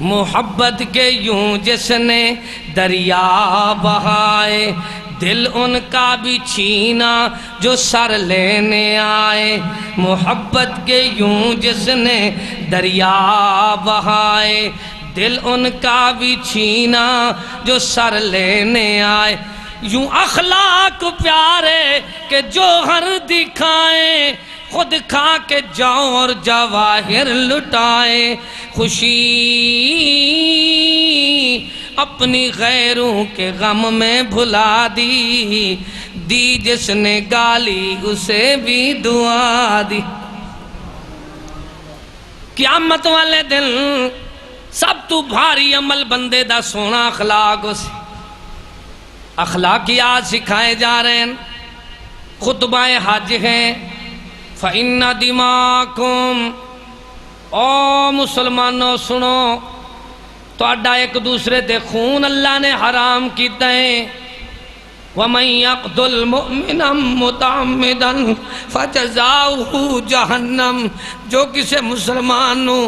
محبت کے یوں جس نے دریا بہائے، دل ان کا بھی چھینا جو سر لینے آئے۔ محبت کے یوں جس نے دریا بہائے، دل ان کا بھی چھینا جو سر لینے آئے۔ یوں اخلاق پیارے کہ جوہر دکھائیں، خود کھا کے جاؤں اور جواہر لٹائے۔ خوشی اپنی غیروں کے غم میں بھلا دی، دی جس نے گالی اسے بھی دعا دی۔ قیامت والے دن سب تو بھاری عمل بندے دا سونا اخلاق اسے، اخلاقیات سکھائے جا رہے ہیں۔ خطبہ حج ہیں فَإِنَّ دِمَاءَكُمْ، او مسلمانوں سنو، تو اڈا ایک دوسرے دے خون اللہ نے حرام کیتا ہے۔ وَمَنْ يَقْتُلْ مُؤْمِنًا مُتَعَمِّدًا فَجَزَاؤُهُ جَهَنَّمْ، جو کسے مسلمان نو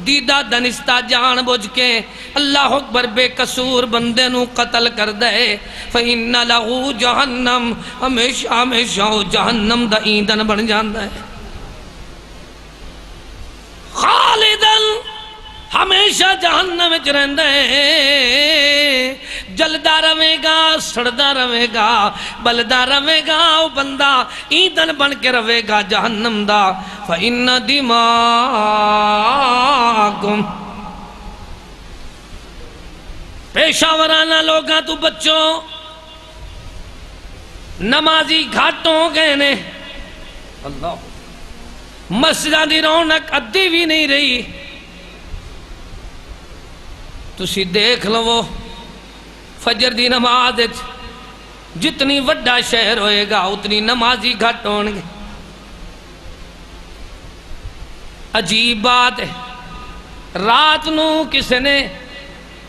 دیدہ دنستہ جان بوجھ کے اللہ اکبر بے قصور بندے نو قتل کر دے، فَإِنَّ لَهُ جَهَنَّمْ، ہمیشہ ہمیشہ جہنم دا ایندھن بن جاندا ہے۔ خالدن، ہمیشہ جہنم وچ رہندا ہے، جلدا رہے گا، سڑدا رہے گا، بلدا رہے گا، او بندہ ایندھن بن کے رہے گا جہنم دا۔ فَإِنَّ دِمَاءَكُمْ، پیشہ ورانہ لوگاں تو بچوں، نمازی گھٹ ہو گئے نے، اللہ مسجداں دی رونق ادھی بھی نہیں رہی۔ تسی دیکھ لو فجر دی نماز جتنی وڈا شہر ہوئے گا اتنی نمازی گھٹ ہونگے۔ عجیب بات ہے، رات نو کسے نے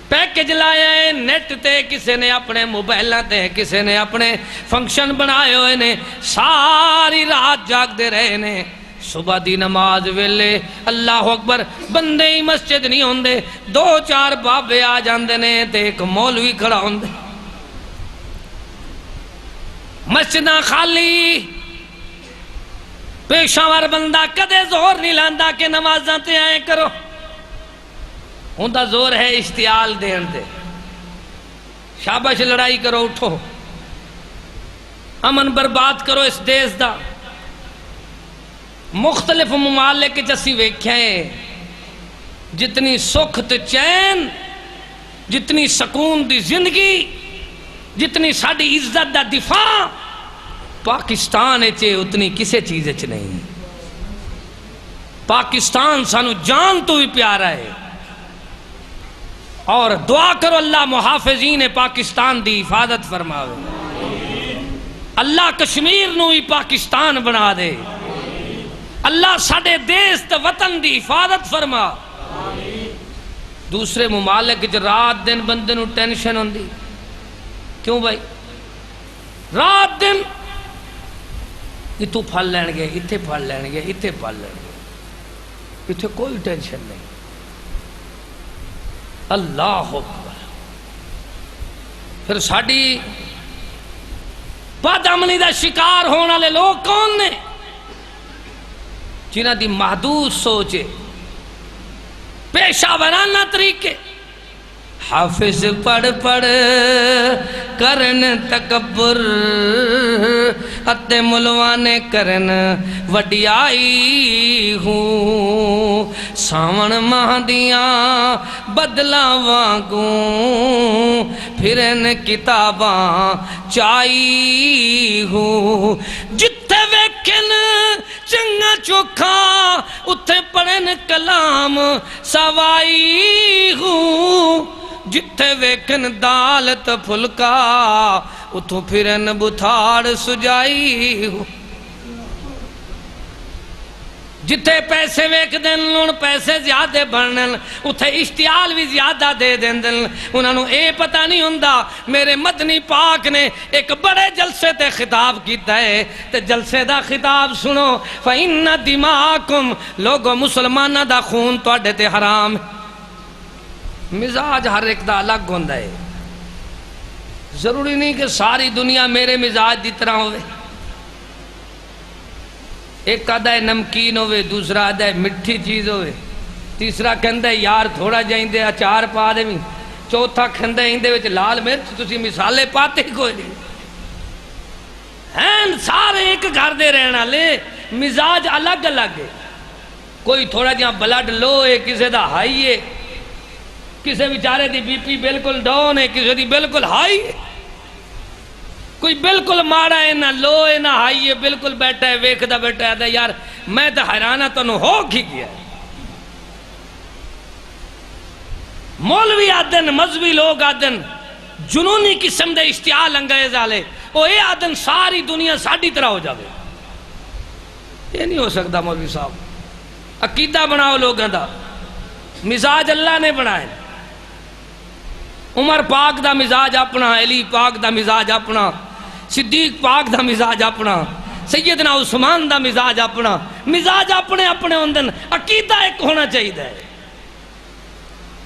پیکج لایا ہے نیٹ تے، کسے نے اپنے موبائلہ تے، کسے نے اپنے فنکشن بنائے ہوئے نے، ساری رات جاگ دے رہے نے۔ صبح دی نماز ویلے اللہ اکبر بندے ہی مسجد نہیں ہوندے، دو چار بابے آ جاندے نے تے ایک مولوی کھڑا ہوندے، مسجداں خالی۔ پیشہ ور بندہ کدے زور نہیں لاندا کہ نمازاں تے آئے کرو، ہوندا زور ہے اشتعال دین دے، شاباش لڑائی کرو، اٹھو، امن برباد کرو اس دیس دا۔ مختلف ممالک جسی ویکھیں، جتنی سکھ تے چین، جتنی سکون دی زندگی، جتنی ساڑی عزت دا دفاع پاکستان اچے اتنی کسے چیز اچ نہیں۔ پاکستان سانو جان تو بھی پیارا ہے، اور دعا کرو اللہ محافظین پاکستان دی حفاظت فرماوے، اللہ کشمیر نو ہی پاکستان بنا دے، اللہ ساڑے دیس تے وطن دی حفاظت فرما۔ دوسرے ممالک جو رات دن بندے نو ٹینشن ہوندی، کیوں بھائی؟ رات دن اتو پھل لین گے، اتھے پھل لین گے، اتھے پھل لین گے، اتھے کوئی ٹینشن نہیں۔ اللہ اکبر۔ پھر ساڑی بد عملی دا شکار ہونے والے لوگ کون نے؟ جنہ دی محدود سوچے، پیشہ ورانہ طریقے، حافظ پڑھ پڑھ کرن تکبر، اتے ملوانے کرن وڈیائی ہوں، ساون ماہ دیاں بدلا وانگوں، پھرن کتاباں چائی ہوں، جتھے ویکھن چنگا چوکھا اتھے پڑھن کلام سوائی ہوں، جتھے ویکھن دالت پھلکا اتھوں پھرن بتھاڑ سجائی ہوں، جتھے پیسے ویک دن ان پیسے زیادہ بڑھن، اتھے اشتعال بھی زیادہ دے دن، انہوں نے اے پتہ نہیں ہوندہ میرے مدنی پاک نے ایک بڑے جلسے تے خطاب کیتا ہے، تے جلسے دا خطاب سنو، فَإِنَّ دِمَاءَكُمْ، لوگو مسلمانہ دا خون تو اڈے تے حرام ہے۔ مزاج ہر ایک دا الگ ہوندہ ہے، ضروری نہیں کہ ساری دنیا میرے مزاج دی طرح ہوئے. ایک آدھا ہے نمکین ہوئے، دوسرا آدھا ہے مٹھی چیز ہوئے، تیسرا کہندہ ہے یار تھوڑا جائیں دے اچار پا دے بھی، چوتھا کہندہ ہے اندے وچ لال مرچ تسی مثالے پاتے ہی کوئی نہیں. ہیں سارے ایک گھر دے رہنا لے، مزاج الگ الگ ہے. کوئی تھوڑا جہاں بلڈ لو ہے، کسے دا ہائی ہے، کسے بیچارے دی بی پی بالکل ڈاؤن ہے، کسے دی بالکل ہائی ہے. کوئی بالکل ماڑا ہے، نہ لو ہے نہ ہائی ہے، بالکل بیٹھا ہے ویکھدا بیٹھا ہے یار میں تو حیرانہ تنوں ہو کی گیا ہے. مولوی آدن، مذہبی لوگ آدن، جنونی قسم دے اشتعال انگیز آلے، وہ اے آدن ساری دنیا ساڑھی طرح ہو جاوے. یہ نہیں ہو سکتا مولوی صاحب. عقیدہ بناؤ لوگاں دا، مزاج اللہ نے بنائے. عمر پاک دا مزاج اپنا، علی پاک دا مزاج اپنا، صدیق پاک دا مزاج اپنا، سیدنا عثمان دا مزاج اپنا. مزاج اپنے اپنے ہوندن، عقیدہ ایک ہونا چاہیے ہے.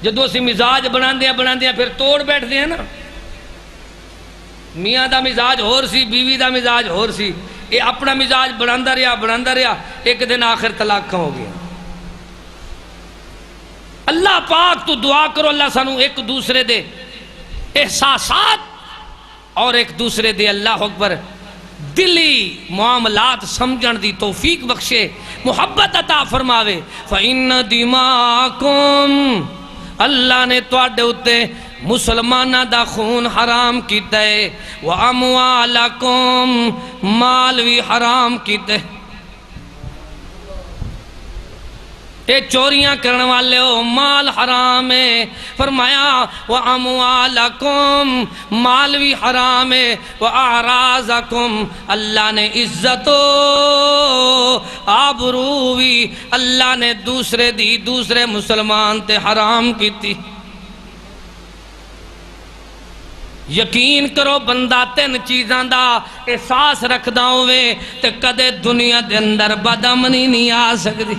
جدو اسی مزاج بنا دیا پھر توڑ بیٹھ دیا نا. میاں دا مزاج ہور سی، بیوی دا مزاج ہور سی، یہ اپنا مزاج بنا رہا، ایک دن آخر طلاق ہو گیا. اللہ پاک تو دعا کرو اللہ سانو ایک دوسرے دے احساسات اور ایک دوسرے دے اللہ اکبر دلی معاملات سمجھن دی توفیق بخشے، محبت عطا فرماوے. فَإِنَّ دِمَاءَكُمْ، اللہ نے تواڈے اُتے مسلمانہ دا خون حرام کیتا ہے، وَأَمْوَالَكُمْ، مال بھی حرام کیتے. اے چوریاں کرنے والے ہو، مال حرام ہے. فرمایا وَأَمْوَالَكُمْ، مال بھی حرام ہے. وَأَعْرَاضَكُمْ، اللہ نے عزت و آبرو بھی اللہ نے دوسرے مسلمان تے حرام کی تھی. یقین کرو بندہ تین چیزاں دا احساس رکھدا ہوئے تے کدے دنیا دے اندر بدامنی نہیں آ سکتی.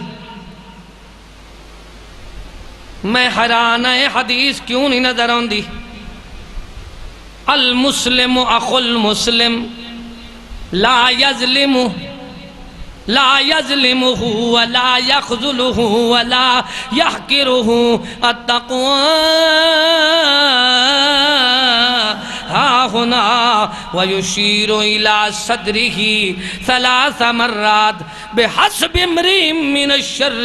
میں حیران ہے حدیث کیوں نہیں نظر آندی. المسلم اخو المسلم لا يظلمه ولا يخذله ولا يحقره التقوى ها هنا ويشير إلى صدره 3 مرات بحسب امرئ من الشر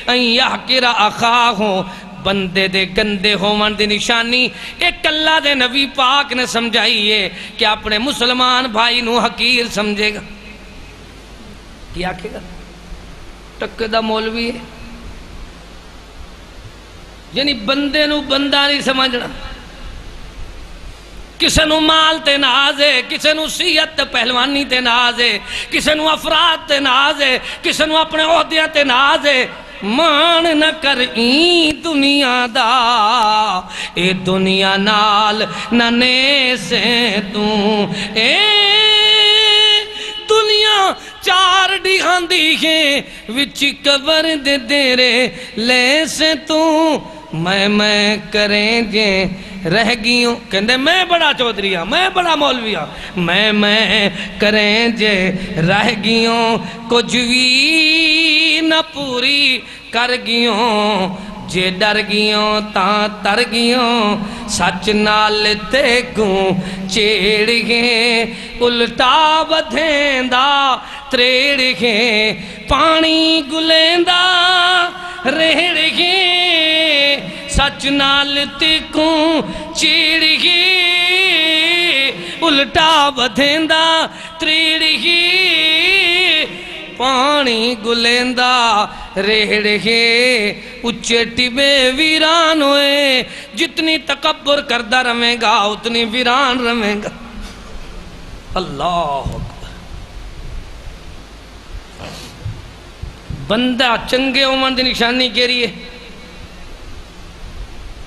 ان يحقر اخاه. بندے دے گندے ہومن دی نشانی ایک اللہ دے نبی پاک نے سمجھائی ہے کہ اپنے مسلمان بھائی نو حقیر سمجھے گا. کیا آکھے گا ٹکے دا مولوی ہے، یعنی بندے نو بندہ نہیں سمجھنا. کسے نو مال تے ناز ہے، کسے نو صحت تے پہلوانی تے ناز ہے، کسے نو افراد تے ناز ہے، کسے نو اپنے عہدیاں تے ناز ہے. مان نہ کر این دنیا دا، اے دنیا نال نہ نیسے تو. اے دنیا 4 ڈیہاں دی ہے وچ قبر دے دیرے لے سے تو. میں کریں جے رہ گیوں، کہندے میں بڑا چودھری ہاں، میں بڑا مولوی ہاں. میں کریں جے رہ گیوں کچھ بھی نہ پوری کر گیوں. جے ڈر گیوں تاں تر گیوں، سچ نال تے گوں چیڑ گئے. الٹا بدھیندا تریڑ گئے، پانی گلیندا ریڑ گئے. سچ نال تے گوں چیڑ گئے، الٹا بدھیندا تریڑ گئے. پانی گلیندا ریڑ گئے، اچھے ٹبے ویران ہوئے. جتنی تکبر کردہ رہے گا اتنی ویران رہے گا. اللہ اکبر. بندہ چنگے ہومن دی نشانی کے لیے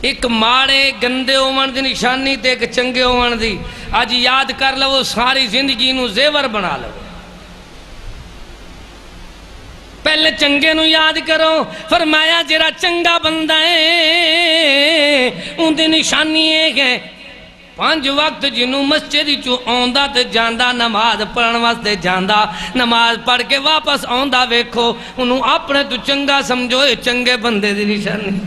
ایک ماڑے گندے ہومن دی نشانی تے ایک چنگے ہومن دی. آج یاد کر لو ساری زندگی نو زیور بنا لو. پہلے چنگے نو یاد کرو. فرمایا جڑا چنگا بندہ ہے ان دی نشانی ہے 5 وقت جنوں مسجد چو آندا تے جاندا نماز پڑھن واسطے جاندا نماز پڑھ کے واپس آندا ویکھو انہوں اپنے تو چنگا سمجھو اے چنگے بندے دی نشانی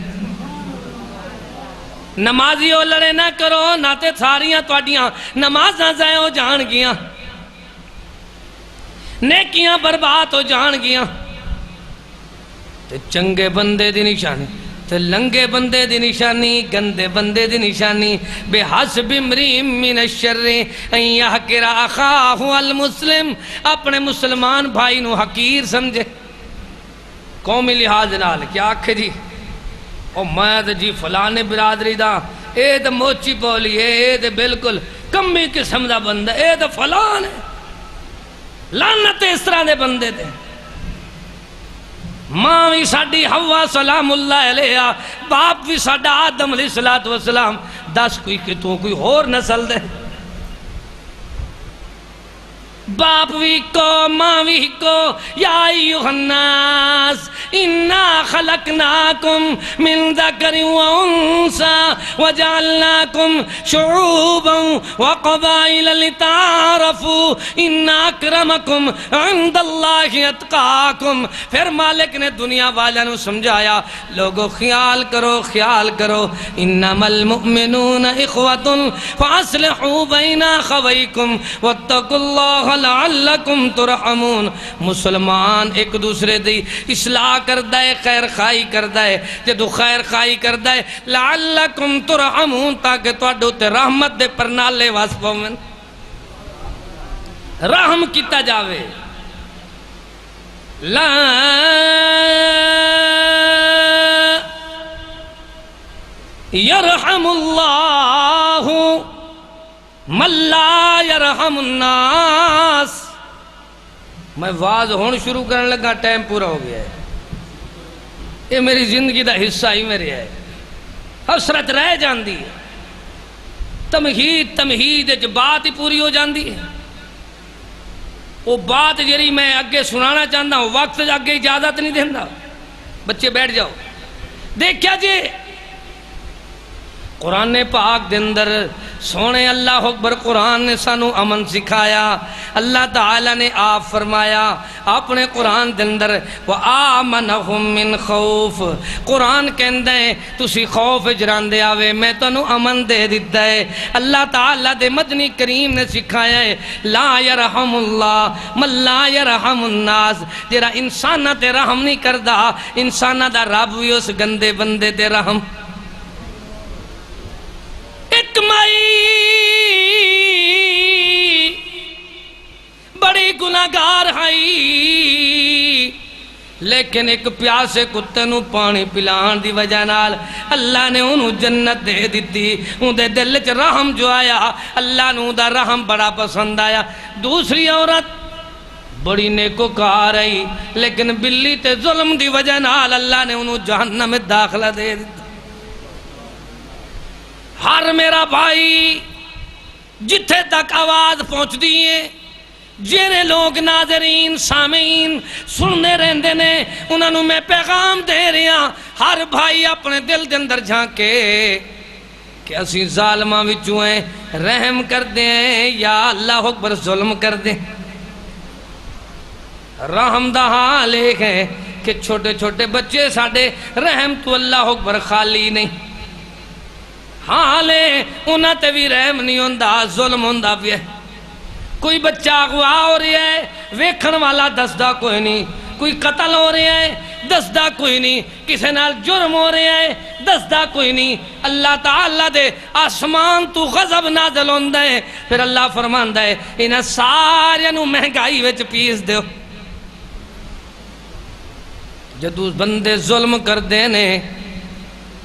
نمازی ہو لڑے نہ کرو نہ تے ساریاں توڑیاں نمازاں ضائع ہو جان گیاں نیکیاں برباد ہو جان گیاں تے چنگے بندے دی نشانی تے لنگے بندے دی نشانی گندے بندے دی نشانی بے حسب امرئ من الشر ان یحقر اخاہ المسلم اپنے مسلمان بھائی نو حقیر سمجھے قومی لحاظ نال کیا آکھے جی او میں جی فلانے برادری دا اے دا موچی بولی اے دا بالکل کمی قسم دا بندہ اے دا فلان ہے لعنت اس طرح دے بندے دے ماں بھی ساڑی حوا سلام اللہ علیہ باپ بھی ساڑا آدم علیہ السلام 10 کوئی کہ تو کوئی اور نسل دے باپ بھی کو ماں بھی کو یا ایوہ الناس انا خلقناکم من ذکر و انسا وجعلناکم شعوبا وقبائل لتعارفوا ان اکرمکم عند اللہ اتقاکم پھر مالک نے دنیا والوں سمجھایا لوگو خیال کرو انما المؤمنون اخوة فاصلحوا بین اخویکم واتقوا اللہ لعلکم ترحمون مسلمان ایک دوسرے دی اصلاح کردہ ہے خیر خائی کردہ ہے جدو خیر خائی کردہ ہے لعلکم ترحمون تاکہ توڑو تے رحمت دے پرنالے واسپوں میں رحم کیتا جاوے لا یرحم اللہ من لا یرحم الناس میں واز ہون شروع کرنے لگا ٹائم پورا ہو گیا ہے یہ میری زندگی دا حصہ ہی میرے ہے حسرت رہ جاندی ہے تمہید جو بات ہی پوری ہو جاندی ہے وہ بات جری میں اگے سنانا چاہتا ہوں وقت اگے اجازت نہیں دینا بچے بیٹھ جاؤ دیکھیا جی قرآن پاک دے اندر سونے اللہ اکبر قرآن نے سانو امن سکھایا اللہ تعالیٰ نے آپ فرمایا اپنے قرآن دے اندر وَآمَنَهُم مِّن خَوْفِ قرآن کہندے ہیں تُسی خوف جران دے آوے میں تنو امن دے دیتا ہے اللہ تعالیٰ دے مدنی کریم نے سکھایا ہے لا یرحم اللہ من لا یرحم الناس جرا انسانہ تے رحم نہیں کردہ انسانہ دا رب بھی اس گندے بندے تے رحم ایک مائی بڑی گناہگار ہائی لیکن ایک پیاسے کتے نو پانی پلان دی وجہ نال اللہ نے انہوں جنت دے دیتی ان دے دل چ رحم جو آیا اللہ نے ان دا رحم بڑا پسند آیا دوسری عورت بڑی نیکوکار آئی لیکن بلی تے ظلم دی وجہ نال اللہ نے انہوں جہنم میں داخلہ دے دیتا ہر میرا بھائی جتھے تک آواز پہنچ دیئے جیرے لوگ ناظرین سامعین سننے رہندے نے انہوں میں پیغام دے رہا ہر بھائی اپنے دل دے اندر جھانکے کہ اسی ظالمہ وچوں ہیں رحم کر دیں یا اللہ اکبر ظلم کر دیں رحم دا حال ایک ہے کہ چھوٹے چھوٹے بچے ساڑے رحم تو اللہ اکبر خالی نہیں حالے انہاں تے بھی رحم نہیں ہوندہ ظلم ہوندہ بھی ہے کوئی بچہ اغوا ہو رہا ہے ویکھن والا دسدہ کوئی نہیں کوئی قتل ہو رہا ہے دسدہ کوئی نہیں کسی نال جرم ہو رہا ہے دسدہ کوئی نہیں اللہ تعالیٰ دے آسمان تو غضب نازل ہوندہ ہے پھر اللہ فرماندہ ہے انہاں سارے نو مہنگائی وچ پیس دیو جدو بندے ظلم کر دینے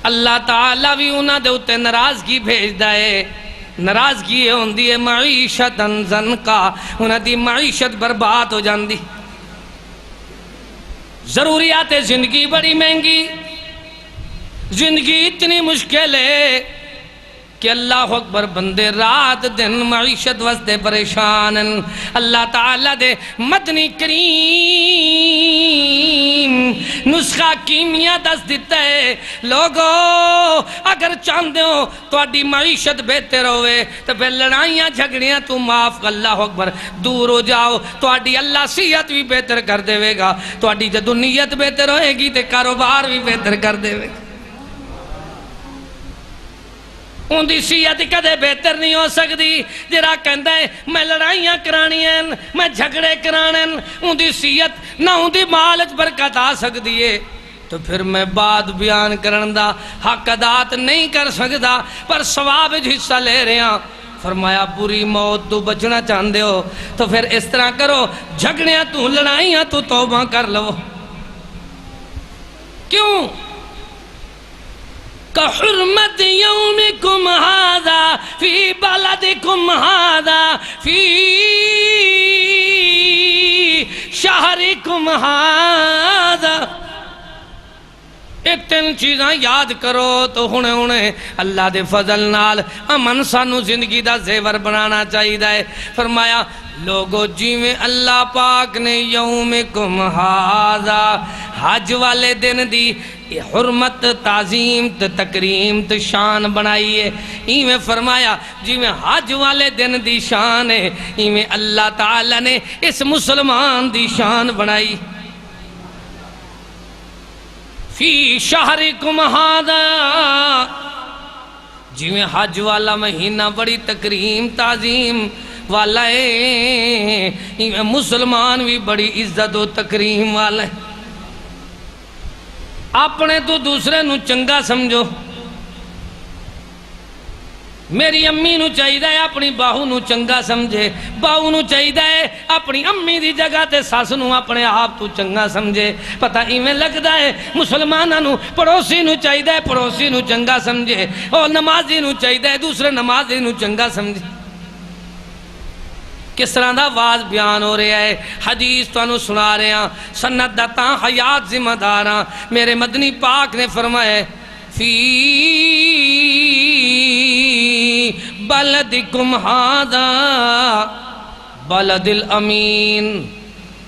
اللہ تعالیٰ بھی انہاں دے اتے ناراضگی بھیج دائے ناراضگی ہوندی ہے معیشت انزن کا انہاں دی معیشت برباد ہو جاندی ضروریات زندگی بڑی مہنگی زندگی اتنی مشکل ہے کہ اللہ اکبر بندے رات دن معیشت واسطے پریشان اللہ تعالیٰ دے مدنی کریم نو نسخہ کیمیا دس دیتا ہے لوگو اگر چاہتے ہو تہاڈی معیشت بہتر ہوئے تو پھر لڑائیاں جھگڑیاں تو معاف اللہ اکبر دور ہو جاؤ تہاڈی اللہ صحت بھی بہتر کر دے گا تہاڈی جدوں نیت بہتر ہوئے گی تے کاروبار بھی بہتر کر دے گا ان دی صحت کدے بہتر نہیں ہو سکتی جڑا کہندا ہے میں لڑائیاں کرانی ہیں میں جھگڑے کرانے ہیں ان دی صحت نہ ان دی مال وچ برکت آ سکتی ہے تو پھر میں بات بیان کرن دا حق ادا نہیں کر سکتا پر ثواب وچ حصہ لے رہے ہاں فرمایا بری موت تو بچنا چاہندے ہو تو پھر اس طرح کرو جھگڑیاں تو لڑائیاں تو توبہ کر لو کیوں كحرمت يومكم هذا في بلدكم هذا في شهركم هذا ایک تین چیزاں یاد کرو تو ہونے اللہ دے فضل نال امن سانو زندگی دا زیور بنانا چاہیے فرمایا لوگو جی میں اللہ پاک نے یومکم ہاذا حج والے دن دی حرمت تعظیم تکریم شان بنائی ہے ایویں فرمایا جی میں حج والے دن دی شان ہے ایویں اللہ تعالی نے اس مسلمان دی شان بنائی فی شہرکم ہاذا جی میں حج والا مہینہ بڑی تکریم تعظیم والا ہے مسلمان بھی بڑی عزت و تکریم والا ہے اپنے تو دوسرے نو چنگا سمجھو میری امی نو چاہیے اپنی باہو نو چنگا سمجھے باہو نو چاہیے اپنی امی دی جگہ تے ساس نو اپنے آپ تو چنگا سمجھے پتہ ایویں لگدا ہے مسلماناں نو پڑوسی نو چاہیے پڑوسی نو چنگا سمجھے اور نمازی نو چاہیے دوسرے نمازی نو چنگا سمجھے کس طرح دا واز بیان ہو رہا ہے حدیث تو انہوں سنا رہے ہیں سنت دتاں حیات ذمہ داراں میرے مدنی پاک نے فرمایا فی بلدکم ہاذا بلد الامین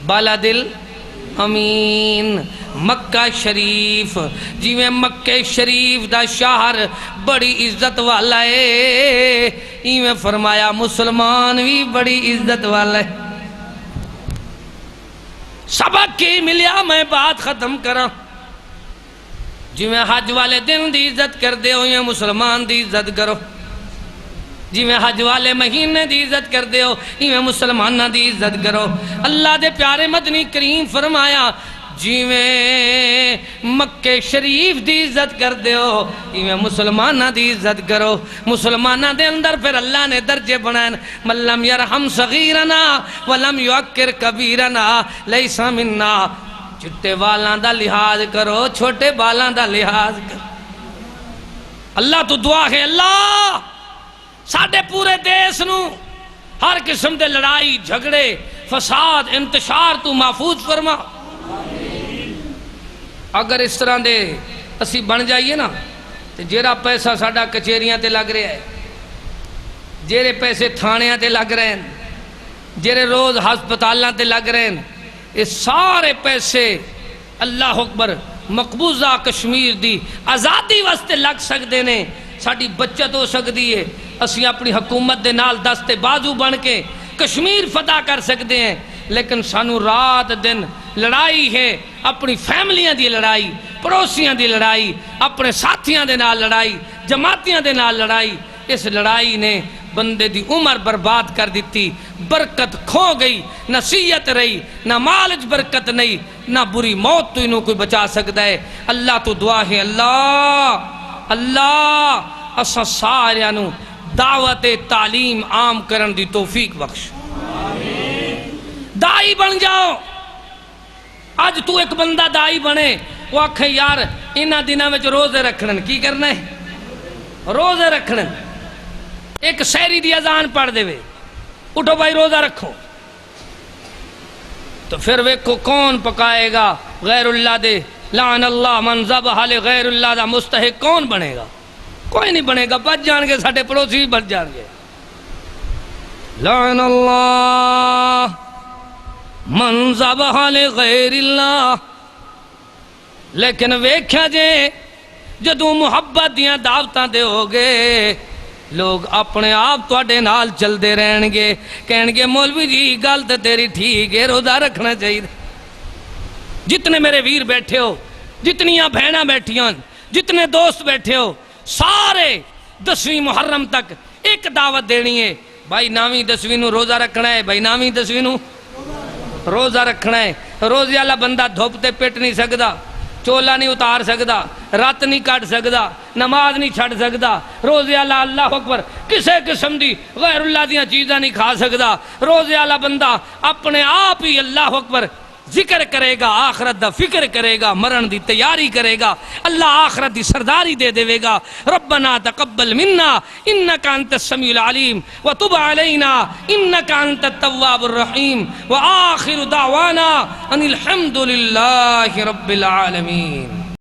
بلد الامین مکہ شریف جی میں مکہ شریف دا شہر بڑی عزت والا ہے ایویں فرمایا مسلمان بھی بڑی عزت والا ہے سبق کی ملیا میں بات ختم کرا جی میں حج والے دن دی عزت کر دے ہو یا مسلمان دی عزت کرو جی میں حج والے مہینے دی عزت کر دے ہو ایویں مسلمانہ دی عزت کرو اللہ دے پیارے مدنی کریم فرمایا جی میں مکہ شریف دی عزت کر دے ہو ایویں مسلمانہ دی عزت کرو مسلمانہ دے اندر پھر اللہ نے درجے بنائیں من لم یرحم صغیرنا ولم یعکر کبیرنا لیس منا چھٹے بالاں دا لحاظ کرو چھوٹے بالاں دا لحاظ کرو اللہ تو دعا ہے اللہ ساڑھے پورے دیس نو ہر قسم دے لڑائی جھگڑے فساد انتشار تو محفوظ فرما اگر اس طرح دے اسی بن جائیے نا تو جیرا پیسہ ساڑھا کچھیریاں تے لگ رہے ہیں جیرے پیسے تھانیاں تے لگ رہے ہیں جیرے روز ہسپتالاں تے لگ رہے ہیں یہ سارے پیسے اللہ اکبر مقبوضہ کشمیر دی آزادی واسطے لگ سکتے نے ساڑھی بچت ہو سکتی ہے اسی اپنی حکومت دے نال دستے بازو بن کے کشمیر فتح کر سکتے ہیں لیکن سانو رات دن لڑائی ہے اپنی فیملیاں دی لڑائی پڑوسیاں دی لڑائی اپنے ساتھیاں دے نال لڑائی جماعتیاں دے نال لڑائی اس لڑائی نے بندے دی عمر برباد کر دیتی برکت کھو گئی نہ صحت رہی نہ مالج برکت نہیں نہ بری موت تو انہوں کوئی بچا سکتا ہے اللہ تو دعا ہے اللہ اسا ساریانو دعوت تعلیم عام کرن دی توفیق بخش دائی بن جاؤ آج تو ایک بندہ دائی بنے وہ آکھیں یار انہا دنہ میں جو روزے رکھنن کی کرنا ہے روزے رکھنن ایک سہری دی اذان پڑھ دے وے اٹھو بھائی روزہ رکھو تو پھر ویکھو کون پکائے گا غیر اللہ دے لعن اللہ من ذبح لغیر اللہ دا مستحق کون بنے گا کوئی نہیں بنے گا بچ جان گے ساڑھے پڑوسی بھی بچ جان گے لعن اللہ من ذبح لغیر اللہ لیکن ویکھیا جے جدوں محبت دیاں دعوتاں دے ہو گے لوگ اپنے آپ تواڈے نال چلدے رہن گے، کہن گے مولوی جی گل تے تیری ٹھیک ہے، روزہ رکھنا چاہیے۔ جتنے میرے ویر بیٹھے ہو، جتنیاں بہناں بیٹھیاں، جتنے دوست بیٹھے ہو، سارے 10ویں محرم تک ایک دعوت دینی ہے، بھائی 9ویں 10ویں نو روزہ رکھنا ہے، بھائی 9ویں 10ویں نو روزہ رکھنا ہے۔ روزے والا بندہ دھوپ تے پٹ نہیں سکدا، چولا نہیں اتار سکدا، رات نہیں کٹ سکدا، نماز نہیں چھڑ سکدا۔ روزے والا اللہ اکبر کسے قسم دی غیر اللہ دیاں چیزاں نہیں کھا سکدا۔ روزے والا بندہ اپنے آپ ہی اللہ اکبر ذکر کرے گا، آخرت دا فکر کرے گا، مرن دی تیاری کرے گا، اللہ آخرت دی سرداری دے دے گا۔ ربنا تقبل منا انکا انت السمیع العلیم وتب علینا انکا انت التواب الرحیم وآخر دعوانا ان الحمد للہ رب العالمین۔